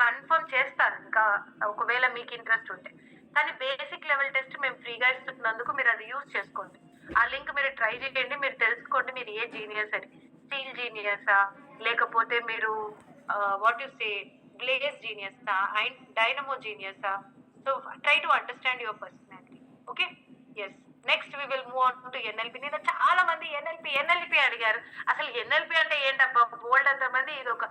కన్ఫర్మ్ చేస్తాను ఇంకా ఒకవేళ మీకు ఇంట్రెస్ట్ ఉంటే. కానీ బేసిక్ లెవెల్ టెస్ట్ మేము ఫ్రీగా ఇస్తున్నందుకు మీరు అది యూజ్ చేసుకోండి. ఆ లింక్ మీరు ట్రై చేయండి, మీరు తెలుసుకోండి మీరు ఏ జీనియస్ అని. స్టీల్ జీనియసా, లేకపోతే మీరు వాట్ యు సే గ్లేజ్ జీనియసా, డైనమో జీనియసా. So try to understand your personality. Okay, yes. Next we will move on to NLP. నేను చాలా మంది ఎన్ఎల్పి అడిగారు. అసలు ఎన్ఎల్పి అంటే ఏంటబ్బా, బోల్డ్ అంత మంది ఇది ఒక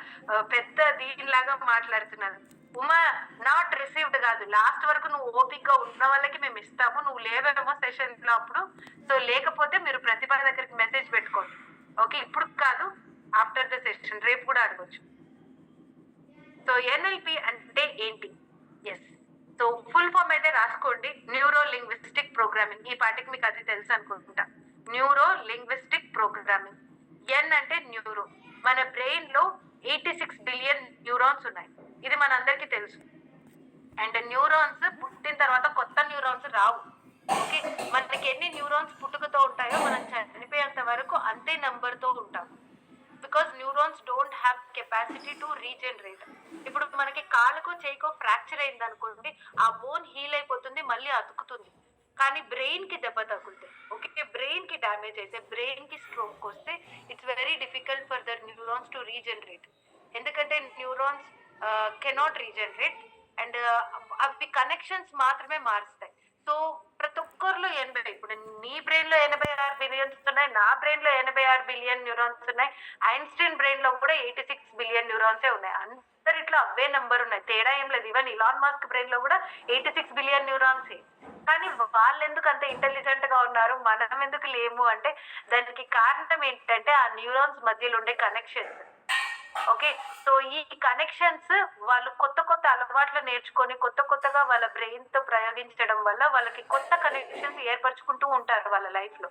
పెద్ద దీనిలాగా మాట్లాడుతున్నారు. ఉమా, నాట్ రిసీవ్డ్ కాదు, లాస్ట్ వరకు నువ్వు ఓపిక్ గా ఉన్న వాళ్ళకి మేము ఇస్తాము. నువ్వు లేవేమో సెషన్ లో అప్పుడు. సో లేకపోతే మీరు ప్రతిభ దగ్గరికి మెసేజ్ పెట్టుకోండి. ఓకే, ఇప్పుడు కాదు, ఆఫ్టర్ ద సెషన్ రేపు కూడా అడగొచ్చు. సో ఎన్ఎల్పి అంటే ఏంటి? ఎస్, సో ఫుల్ ఫామ్ అయితే రాసుకోండి, న్యూరో లింగ్విస్టిక్ ప్రోగ్రామింగ్. ఈ పాటికి మీకు అది తెలుసు అనుకుంటా, న్యూరో లింగ్విస్టిక్ ప్రోగ్రామింగ్. ఎన్ అంటే న్యూరో. మన బ్రెయిన్ లో 86 బిలియన్ న్యూరాన్స్ ఉన్నాయి, ఇది మనందరికీ తెలుసు. అండ్ న్యూరాన్స్ పుట్టిన తర్వాత కొత్త న్యూరాన్స్ రావు. ఓకే, మనకి ఎన్ని న్యూరాన్స్ పుట్టుకతో ఉంటాయో మనం చనిపోయేంత వరకు అంతే నెంబర్తో ఉంటాం. Because neurons don't have capacity to regenerate. ఇప్పుడు మనకి కాలుకో చేయికో ఫ్రాక్చర్ అయింది అనుకోండి, ఆ బోన్ హీల్ అయిపోతుంది, మళ్ళీ అతుకుతుంది. కానీ బ్రెయిన్ కి దెబ్బ తగులుతాయి. ఓకే, బ్రెయిన్ కి డ్యామేజ్ అయితే, బ్రెయిన్ కి స్ట్రోక్ వస్తే it's very difficult for the neurons to regenerate. ఎందుకంటే న్యూరాన్స్ కెనాట్ రీజనరేట్ అండ్ అవి కనెక్షన్స్ మాత్రమే మారుస్తాయి. సో ప్రతి ఒక్కరిలో 80, ఇప్పుడు నీ బ్రెయిన్ లో 86 బిలియన్స్ ఉన్నాయి, నా బ్రెయిన్ లో 86 బిలియన్ న్యూరాన్స్ ఉన్నాయి, ఐన్స్టీన్ బ్రెయిన్ లో కూడా 86 బిలియన్ న్యూరాన్సే ఉన్నాయి. అందరిట్లో అవే నెంబర్ ఉన్నాయి, తేడా ఏం లేదు. ఈవెన్ ఇలాన్ మస్క్ బ్రెయిన్ లో కూడా 86 బిలియన్ న్యూరాన్సే. కానీ వాళ్ళు ఎందుకు అంత ఇంటెలిజెంట్ గా ఉన్నారు, మనం ఎందుకు లేము అంటే దానికి కారణం ఏంటంటే ఆ న్యూరాన్స్ మధ్యలో ఉండే కనెక్షన్స్. ఓకే, సో ఈ కనెక్షన్స్ వాళ్ళు కొత్త కొత్త అలవాట్లు నేర్చుకొని కొత్తగా వాళ్ళ బ్రెయిన్ తో ప్రయోగించడం వల్ల వాళ్ళకి కొత్త కనెక్షన్స్ ఏర్పరచుకుంటూ ఉంటారు వాళ్ళ లైఫ్ లో.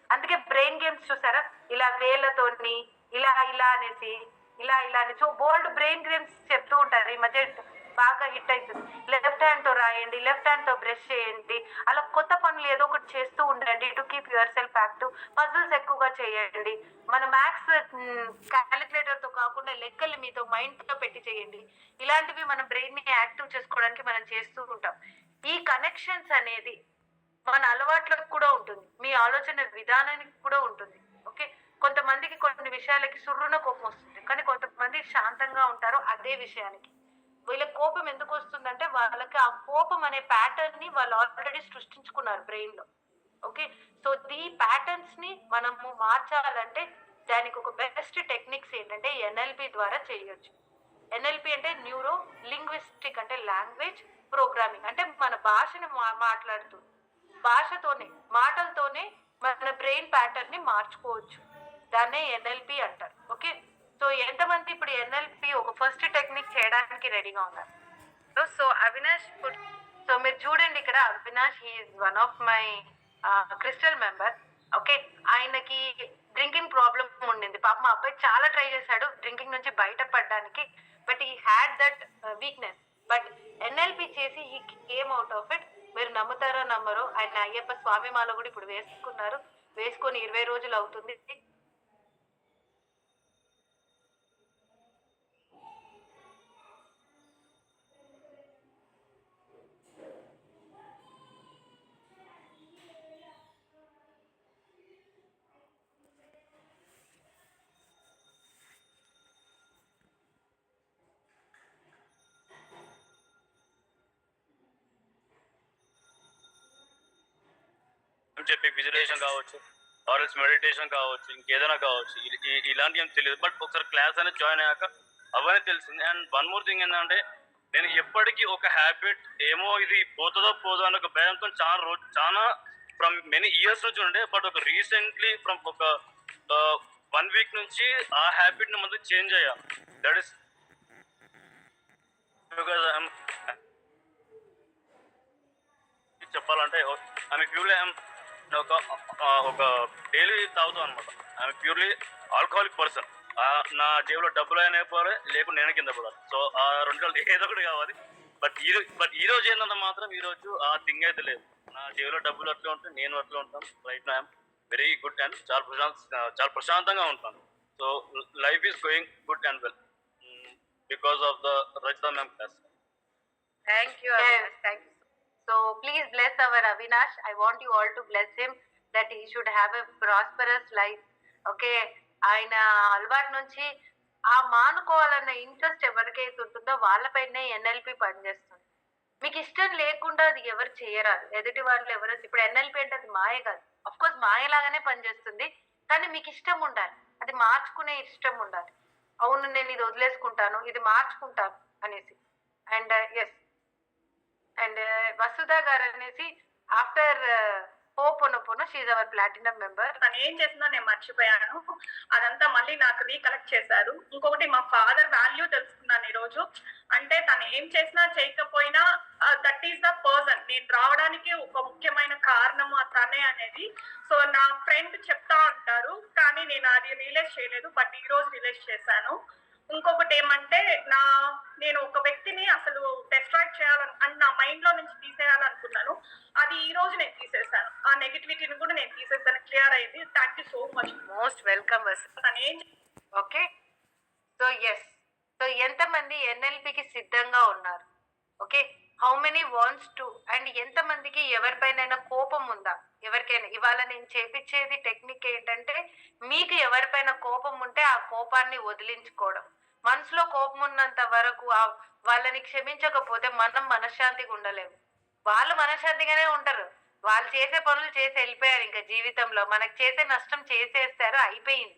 అందుకే బ్రెయిన్ గేమ్స్ చూసారా, ఇలా వేళ్ళతోని ఇలా అనేసి ఇలా అని. సో బోల్డ్ బ్రెయిన్ గేమ్స్ చెప్తూ ఉంటారు, ఈ మధ్య బాగా హిట్ అవుతుంది. లెఫ్ట్ హ్యాండ్ తో రాయండి, లెఫ్ట్ హ్యాండ్ తో బ్రష్ చేయండి, అలా కొత్త పనులు ఏదో ఒకటి చేస్తూ ఉండండి to keep your self active. Puzzles ఎక్కువగా చేయండి. మన మ్యాథ్స్ క్యాలిక్యులేటర్ తో కాకుండా లెక్కలు మీతో మైండ్ తో పెట్టి చేయండి. ఇలాంటివి మన బ్రెయిన్ ని యాక్టివ్ చేసుకోవడానికి మనం చేస్తూ ఉంటాం. ఈ కనెక్షన్స్ అనేది మన అలవాట్లకు కూడా ఉంటుంది, మీ ఆలోచన విధానానికి కూడా ఉంటుంది. ఓకే, కొంతమందికి కొన్ని విషయాలకి సుర్రున కోపం వస్తుంది, కానీ కొంతమంది శాంతంగా ఉంటారు అదే విషయానికి. వీళ్ళ కోపం ఎందుకు వస్తుందంటే వాళ్ళకి ఆ కోపం అనే ప్యాటర్న్ ని వాళ్ళు ఆల్రెడీ సృష్టించుకున్నారు బ్రెయిన్ లో. ఓకే, సో ఈ ప్యాటర్న్స్ ని మనము మార్చాలంటే దానికి ఒక బెస్ట్ టెక్నిక్స్ ఏంటంటే ఎన్ఎల్పి ద్వారా చేయొచ్చు. ఎన్ఎల్పి అంటే న్యూరో లింగ్విస్టిక్, అంటే లాంగ్వేజ్ ప్రోగ్రామింగ్. అంటే మన భాషని మాట్లాడుతూ భాషతోనే మాటలతోనే మన బ్రెయిన్ ప్యాటర్న్ ని మార్చుకోవచ్చు. దాన్నే ఎన్ఎల్పి అంటారు. ఓకే, సో ఎంతమంది ఇప్పుడు ఎన్ఎల్పి ఒక ఫస్ట్ టెక్నిక్ చేయడానికి రెడీగా ఉన్నారు? సో అవినాష్, సో మీరు చూడండి ఇక్కడ Avinash, he is one of my crystal member. Okay, ఆయనకి డ్రింకింగ్ ప్రాబ్లం ఉండింది. పాప మా అబ్బాయి చాలా ట్రై చేశాడు డ్రింకింగ్ నుంచి బయటపడడానికి, but he had that weakness. But NLP చేసి he came out of it. మీరు నమ్ముతారో నమ్మరో, ఆయన అయ్యప్ప స్వామి మాల కూడా ఇప్పుడు వేసుకున్నారు. వేసుకొని 20 రోజులు అవుతుంది. చెప్పి విజువలైజేషన్ కావచ్చు, ఆర్ఎల్స్ మెడిటేషన్ కావచ్చు, ఇంకేదైనా కావచ్చు, ఇలాంటివి ఏం తెలియదు. బట్ ఒకసారి క్లాస్ అనేది జాయిన్ అయ్యాక అవన్నీ తెలిసింది. అండ్ వన్ మోర్ థింగ్ ఏంటంటే నేను ఎప్పటికీ ఒక హ్యాబిట్ ఏమో ఇది పోతుందో పోదో అన్న ఒక భయంతో చాలా ఫ్రమ్ మెనీ ఇయర్స్ నుంచి ఉండే. బట్ ఒక రీసెంట్లీ ఫ్రమ్ ఒక 1 వీక్ నుంచి ఆ హ్యాబిట్ ని మొత్తం చేంజ్ అయ్యా. దట్ ఈస్ బికాజ్ చెప్పాలంటే ఐఎమ్ ప్యూర్లీ ఒక డైలీ తాగుతాం అనమాట. I'm purely alcoholic person. నా జేబులో డబ్బులు అయినా అయిపోవాలి, లేకుండా నేను కింద పడాలి. సో ఆ 2 ఏదో ఒకటి కావాలి. బట్ ఈ రోజు ఏంటంటే మాత్రం ఈ రోజు ఆ థింగ్ అయితే లేదు. నా జేబులో డబ్బులు అట్లా ఉంటాయి, నేను అట్లా ఉంటాను. Right now I'm very good and చాలా ప్రశాంతంగా ఉంటాను. So life is going good and well because of the Rajitha ma'am class. Thank you, Avinash. Thank you. So please bless our Avinash. I want you all to bless him that he should have a prosperous life. Okay, ఆయన అలవాటు నుంచి ఆ మానుకోవాలన్న ఇంట్రెస్ట్ ఎవరికైతే ఉంటుందో వాళ్ళపైనే ఎన్ఎల్పి పనిచేస్తుంది. మీకు ఇష్టం లేకుండా అది ఎవరు చేయరాదు. ఎదుటి వాళ్ళు ఎవరు, ఇప్పుడు ఎన్ఎల్పి అంటే అది మాయ కాదు. అఫ్ కోర్స్ మాయలాగానే పనిచేస్తుంది, కానీ మీకు ఇష్టం ఉండాలి, అది మార్చుకునే ఇష్టం ఉండాలి. అవును, నేను ఇది వదిలేసుకుంటాను, ఇది మార్చుకుంటాను అనేసి. And yes, and Vasudha garu అనేసి after ho'oponopono she is our platinum member. తను ఏం చేసిందో నేను మర్చిపోయాను, అదంతా మళ్ళీ నాకు రీకలెక్ట్ చేశారు. ఇంకొకటి మా ఫాదర్ వాల్యూ తెలుసుకున్నాను ఈరోజు. అంటే తను ఏం చేసినా చేయకపోయినా దట్ ఈస్ ద పర్సన్. నేను రావడానికి ఒక ముఖ్యమైన కారణము తనే అనేది. సో నా ఫ్రెండ్ చెప్తా ఉంటారు, కానీ నేను అది రియలైజ్ చేయలేదు. బట్ ఈ రోజు రియలైజ్ చేశాను. ఇంకొకటి ఏమంటే నేను ఒక వ్యక్తిని అసలు డిస్ట్రాక్ట్ చేయాలని నా మైండ్ లో నుంచి తీసేయాలనుకున్నాను. అది ఈ రోజు నేను తీసేసాను. ఆ నెగిటివిటీని కూడా నేను తీసేసాను. క్లియర్ అయింది. Thank you so much. Most welcome. Okay, so yes, so ఎంతమంది ఎన్ఎల్పికి సిద్ధంగా ఉన్నారు? Okay, how many wants to? And ఎంతమందికి ఎవరిపైనైనా కోపం ఉందా? ఎవరికైనా ఇవాళ నేను చేపించేది టెక్నిక్ ఏంటంటే, మీకు ఎవరిపైన కోపం ఉంటే ఆ కోపాన్ని వదిలించుకోవడం. మనసులో కోపం ఉన్నంత వరకు వాళ్ళని క్షమించకపోతే మనం మనశ్శాంతిగా ఉండలేము. వాళ్ళు మనశ్శాంతిగానే ఉంటారు. వాళ్ళు చేసే పనులు చేసి వెళ్ళిపోయారు. ఇంకా జీవితంలో మనకు చేసే నష్టం చేసేస్తారు, అయిపోయింది.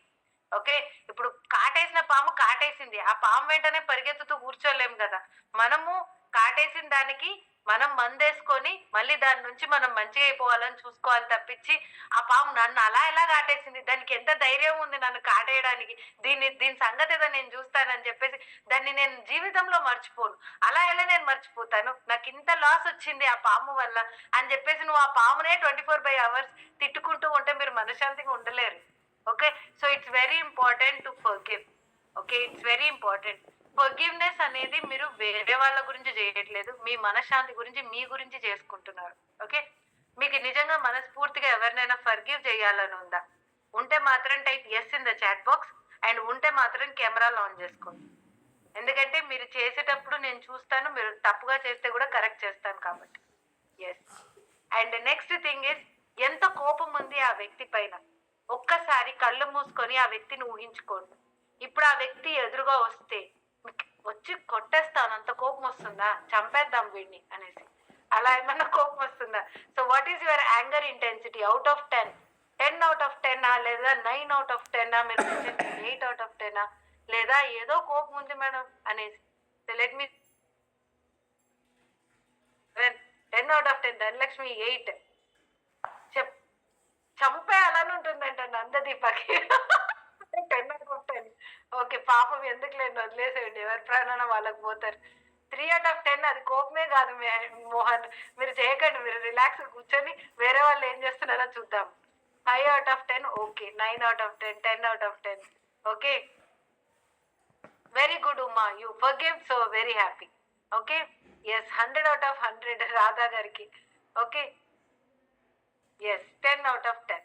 ఓకే, ఇప్పుడు కాటేసిన పాము కాటేసింది, ఆ పాము వెంటనే పరిగెత్తుతూ కూర్చోలేము కదా. మనము కాటేసిన దానికి మనం మందేసుకొని మళ్ళీ దాని నుంచి మనం మంచిగా అయిపోవాలని చూసుకోవాలి తప్పించి, ఆ పాము నన్ను అలా ఎలా కాటేసింది, దానికి ఎంత ధైర్యం ఉంది నన్ను కాటేయడానికి, దీని సంగతి ఏదో నేను చూస్తానని చెప్పేసి దాన్ని నేను జీవితంలో మర్చిపోను. అలా ఎలా నేను మర్చిపోతాను? నాకు ఇంత లాస్ వచ్చింది ఆ పాము వల్ల అని చెప్పేసి నువ్వు ఆ పామునే 24/7 తిట్టుకుంటూ ఉంటే మీరు మనశ్శాంతిగా ఉండలేరు. Okay, so it's very important to forgive. Okay, it's very important. Forgiveness అనేది మీరు వేరే వాళ్ళ గురించి చేయట్లేదు, మీ మనశ్శాంతి గురించి, మీ గురించి చేసుకుంటున్నారు. ఓకే, మీకు నిజంగా మనస్ఫూర్తిగా ఎవరినైనా ఫర్గివ్ చేయాలని ఉందా? ఉంటే మాత్రం type yes in the chat box. And ఉంటే మాత్రం కెమెరాలు ఆన్ చేసుకోండి. ఎందుకంటే మీరు చేసేటప్పుడు నేను చూస్తాను, మీరు తప్పుగా చేస్తే కూడా కరెక్ట్ చేస్తాను కాబట్టి. Yes, and next thing is, ఎంత కోపం ఉంది ఆ వ్యక్తి పైన. ఒక్కసారి కళ్ళు మూసుకొని ఆ వ్యక్తిని ఊహించుకోండి. ఇప్పుడు ఆ వ్యక్తి ఎదురుగా వస్తే మీకు వచ్చి కొట్టేస్తాను అంత కోపం వస్తుందా, చంపేద్దాం వీడిని అనేసి, అలా ఏమన్నా కోపం వస్తుందా? So what is your anger intensity out of 10? 10 out of 10 లేదా 9 అవుట్ ఆఫ్ 10 మీరు 8 అవుట్ ఆఫ్ 10 లేదా ఏదో కోపం ఉంది మేడం అనేసి. Let me 10 out of 10 Dhanalakshmi 8 చెప్ చంపేయాలని ఉంటుందంట నందదీపకి. 10 అవుట్ ఆఫ్ 10. ఓకే పాపం ఎందుకు లేండి వదిలేసేయండి, ఎవరి ప్రాణాన వాళ్ళకి పోతారు. 3 అవుట్ ఆఫ్ 10 అది కోపమే కాదు మోహన్, మీరు చేయకండి, మీరు రిలాక్స్ కూర్చొని వేరే వాళ్ళు ఏం చేస్తున్నారో చూద్దాం. 5 out of 10 okay, 9 out of 10, 10 out of 10 okay. Very good Uma, you forgive, so very happy. Okay yes, 100 out of 100 రాధా గారికి. Okay yes, 10 out of 10.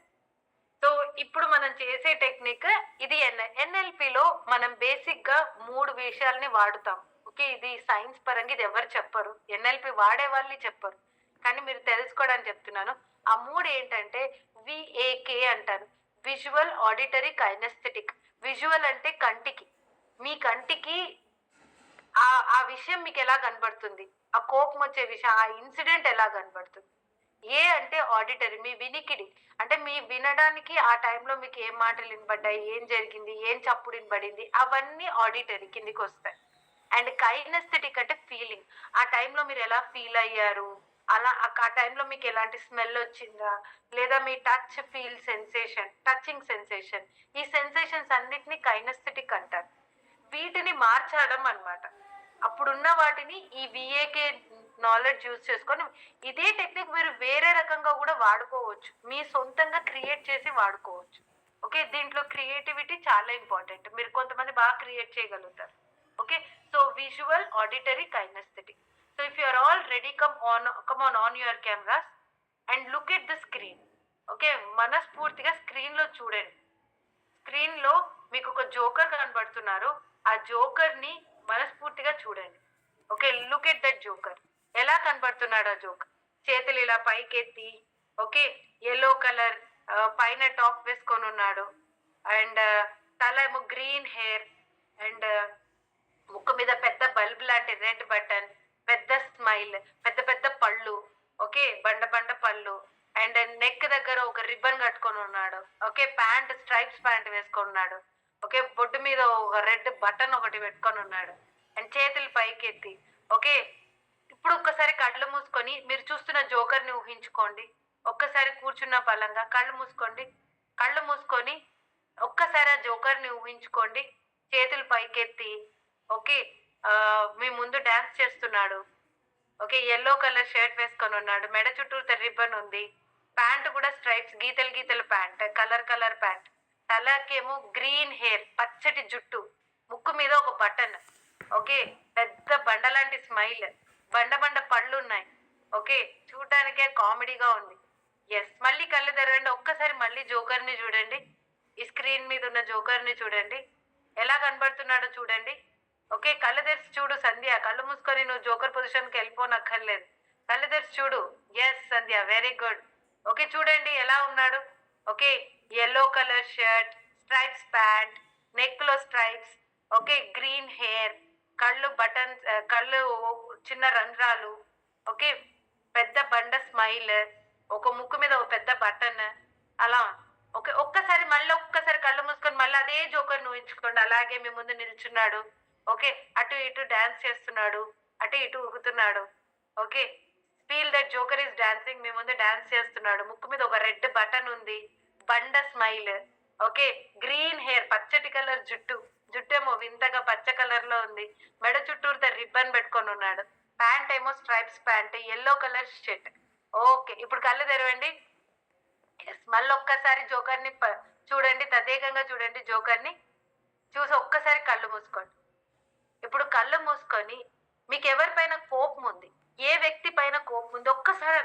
So ఇప్పుడు మనం చేసే టెక్నిక్ ఇది. ఎన్ఎల్పిలో మనం బేసిక్ గా 3 విషయాల్ని వాడుతాం. ఓకే, ఇది సైన్స్ పరంగా ఇది ఎవరు చెప్పరు, ఎన్ఎల్పి వాడే వాళ్ళు చెప్పరు, కానీ మీరు తెలుసుకోవడానికి చెప్తున్నాను. ఆ 3 ఏంటంటే విఏకే అంటారు, విజువల్, ఆడిటరీ, కైనెస్థెటిక్. విజువల్ అంటే కంటికి, మీ కంటికి ఆ ఆ విషయం మీకు ఎలా కనబడుతుంది, ఆ కోపం వచ్చే విషయం, ఆ ఇన్సిడెంట్ ఎలా కనబడుతుంది. ఏ అంటే ఆడిటరీ, మీ వినికిడి, అంటే మీ వినడానికి ఆ టైంలో మీకు ఏం మాటలు వినబడ్డాయి, ఏం జరిగింది, ఏం చప్పుడు వినబడింది, అవన్నీ ఆడిటరీ కిందికి వస్తాయి. అండ్ కైనెస్థెటిక్ అంటే ఫీలింగ్, ఆ టైంలో మీరు ఎలా ఫీల్ అయ్యారు, అలా ఆ టైంలో మీకు ఎలాంటి స్మెల్ వచ్చిందా, లేదా మీ touch feel sensation, touching sensation, ఈ సెన్సేషన్స్ అన్నిటినీ కైనెస్థెటిక్ అంటారు. వీటిని మార్చడం అన్నమాట. అప్పుడున్న వాటిని ఈ విఏకే నాలెడ్జ్ యూజ్ చేసుకొని ఇదే టెక్నిక్ మీరు వేరే రకంగా కూడా వాడుకోవచ్చు, మీ సొంతంగా క్రియేట్ చేసి వాడుకోవచ్చు. ఓకే, దీంట్లో క్రియేటివిటీ చాలా ఇంపార్టెంట్, మీరు కొంతమంది బాగా క్రియేట్ చేయగలుగుతారు. Okay, so visual, auditory, kinesthetic. So if you are all ready, come on your cameras and look at the screen. Okay, మనస్ఫూర్తిగా స్క్రీన్ లో చూడండి. స్క్రీన్ లో మీకు ఒక జోకర్ కనబడుతున్నారు, ఆ జోకర్ ని మనస్ఫూర్తిగా చూడండి. Okay, look at that joker. ఎలా కనబడుతున్నాడు ఆ జోకర్? చేతులు ఇలా పైకెత్తి, ఓకే, ఎల్లో కలర్ పైన టాప్ వేసుకొని ఉన్నాడు, అండ్ తల ఏమో గ్రీన్ హెయిర్, అండ్ ముక్కు మీద పెద్ద బల్బ్ లాంటి రెడ్ బటన్, పెద్ద స్మైల్, పెద్ద పెద్ద పళ్ళు, ఓకే, బండ బండ పళ్ళు, అండ్ నెక్ దగ్గర ఒక రిబ్బన్ కట్టుకొని ఉన్నాడు. ఓకే, ప్యాంట్ స్ట్రైప్స్ ప్యాంట్ వేసుకొని ఉన్నాడు. ఓకే, బొడ్డు మీద ఒక రెడ్ బటన్ ఒకటి పెట్టుకొని ఉన్నాడు, అండ్ చేతులు పైకెత్తి. ఓకే, ఇప్పుడు ఒక్కసారి కళ్ళు మూసుకొని మీరు చూస్తున్న జోకర్ ని ఊహించుకోండి. ఒక్కసారి కూర్చున్న పలంగా కళ్ళు మూసుకోండి. కళ్ళు మూసుకొని ఒక్కసారి ఆ జోకర్ ని ఊహించుకోండి, చేతులు పైకెత్తి. ఓకే, మీ ముందు డాన్స్ చేస్తున్నాడు. ఓకే, ఎల్లో కలర్ షర్ట్ వేసుకొని ఉన్నాడు, మెడ చుట్టూ రిబ్బన్ ఉంది, ప్యాంట్ కూడా స్ట్రైప్స్ గీతలు గీతలు ప్యాంట్, కలర్ కలర్ ప్యాంట్, తలకేమో గ్రీన్ హెయిర్, పచ్చటి జుట్టు, ముక్కు మీద ఒక బటన్. ఓకే, పెద్ద బండ లాంటి స్మైల్, బండ బండ పళ్ళు ఉన్నాయి. ఓకే, చూడటానికే కామెడీగా ఉంది. ఎస్, మళ్ళీ కళ్ళు తెరవండి, ఒక్కసారి మళ్ళీ జోకర్ ని చూడండి, ఈ స్క్రీన్ మీద ఉన్న జోకర్ ని చూడండి, ఎలా కనబడుతున్నాడో చూడండి. ఓకే, కళ్ళు తెరిచి చూడు సంధ్య, కళ్ళు మూసుకొని నువ్వు జోకర్ పొజిషన్కి వెళ్ళిపోనక్కర్లేదు, కళ్ళు తెరిచి చూడు. ఎస్ సంధ్య, వెరీ గుడ్. ఓకే, చూడండి ఎలా ఉన్నాడు. Okay, yellow colour shirt, stripes pant, neck లో స్ట్రైప్స్, ఓకే, గ్రీన్ హెయిర్, కళ్ళు బటన్స్, కళ్ళు చిన్న రంధ్రాలు, ఓకే, పెద్ద బండ స్మైల్, ఒక ముక్కు మీద ఒక పెద్ద బటన్, అలా. ఓకే, ఒక్కసారి మళ్ళీ ఒక్కసారి కళ్ళు మూసుకొని మళ్ళీ అదే జోకర్ ఊహించుకోండి, అలాగే మీ ముందు నిల్చున్నాడు. ఓకే, అటు ఇటు డాన్స్ చేస్తున్నాడు, అటు ఇటు ఊగుతున్నాడు. Okay, feel that joker is dancing, మీ ముందు డాన్స్ చేస్తున్నాడు, ముక్కు మీద ఒక రెడ్ బటన్ ఉంది, బండ స్మైల్. ఓకే, గ్రీన్ హెయిర్, పచ్చటి కలర్ జుట్టు, జుట్టేమో వింతగా పచ్చ కలర్ లో ఉంది, మెడ చుట్టూరుతో రిబ్బన్ పెట్టుకొని ఉన్నాడు, ప్యాంట్ ఏమో stripes pant, yellow colour shirt. Okay, ఇప్పుడు కళ్ళు తెరవండి. ఎస్, మళ్ళీ ఒక్కసారి జోకర్ ని చూడండి, తదేకంగా చూడండి జోకర్ ని చూసి ఒక్కసారి కళ్ళు మూసుకోండి. ఇప్పుడు కళ్ళు మూసుకొని మీకు ఎవరిపైన కోపం ఉంది, ఏ వ్యక్తి పైన కోపం ఉంది ఒక్కసారి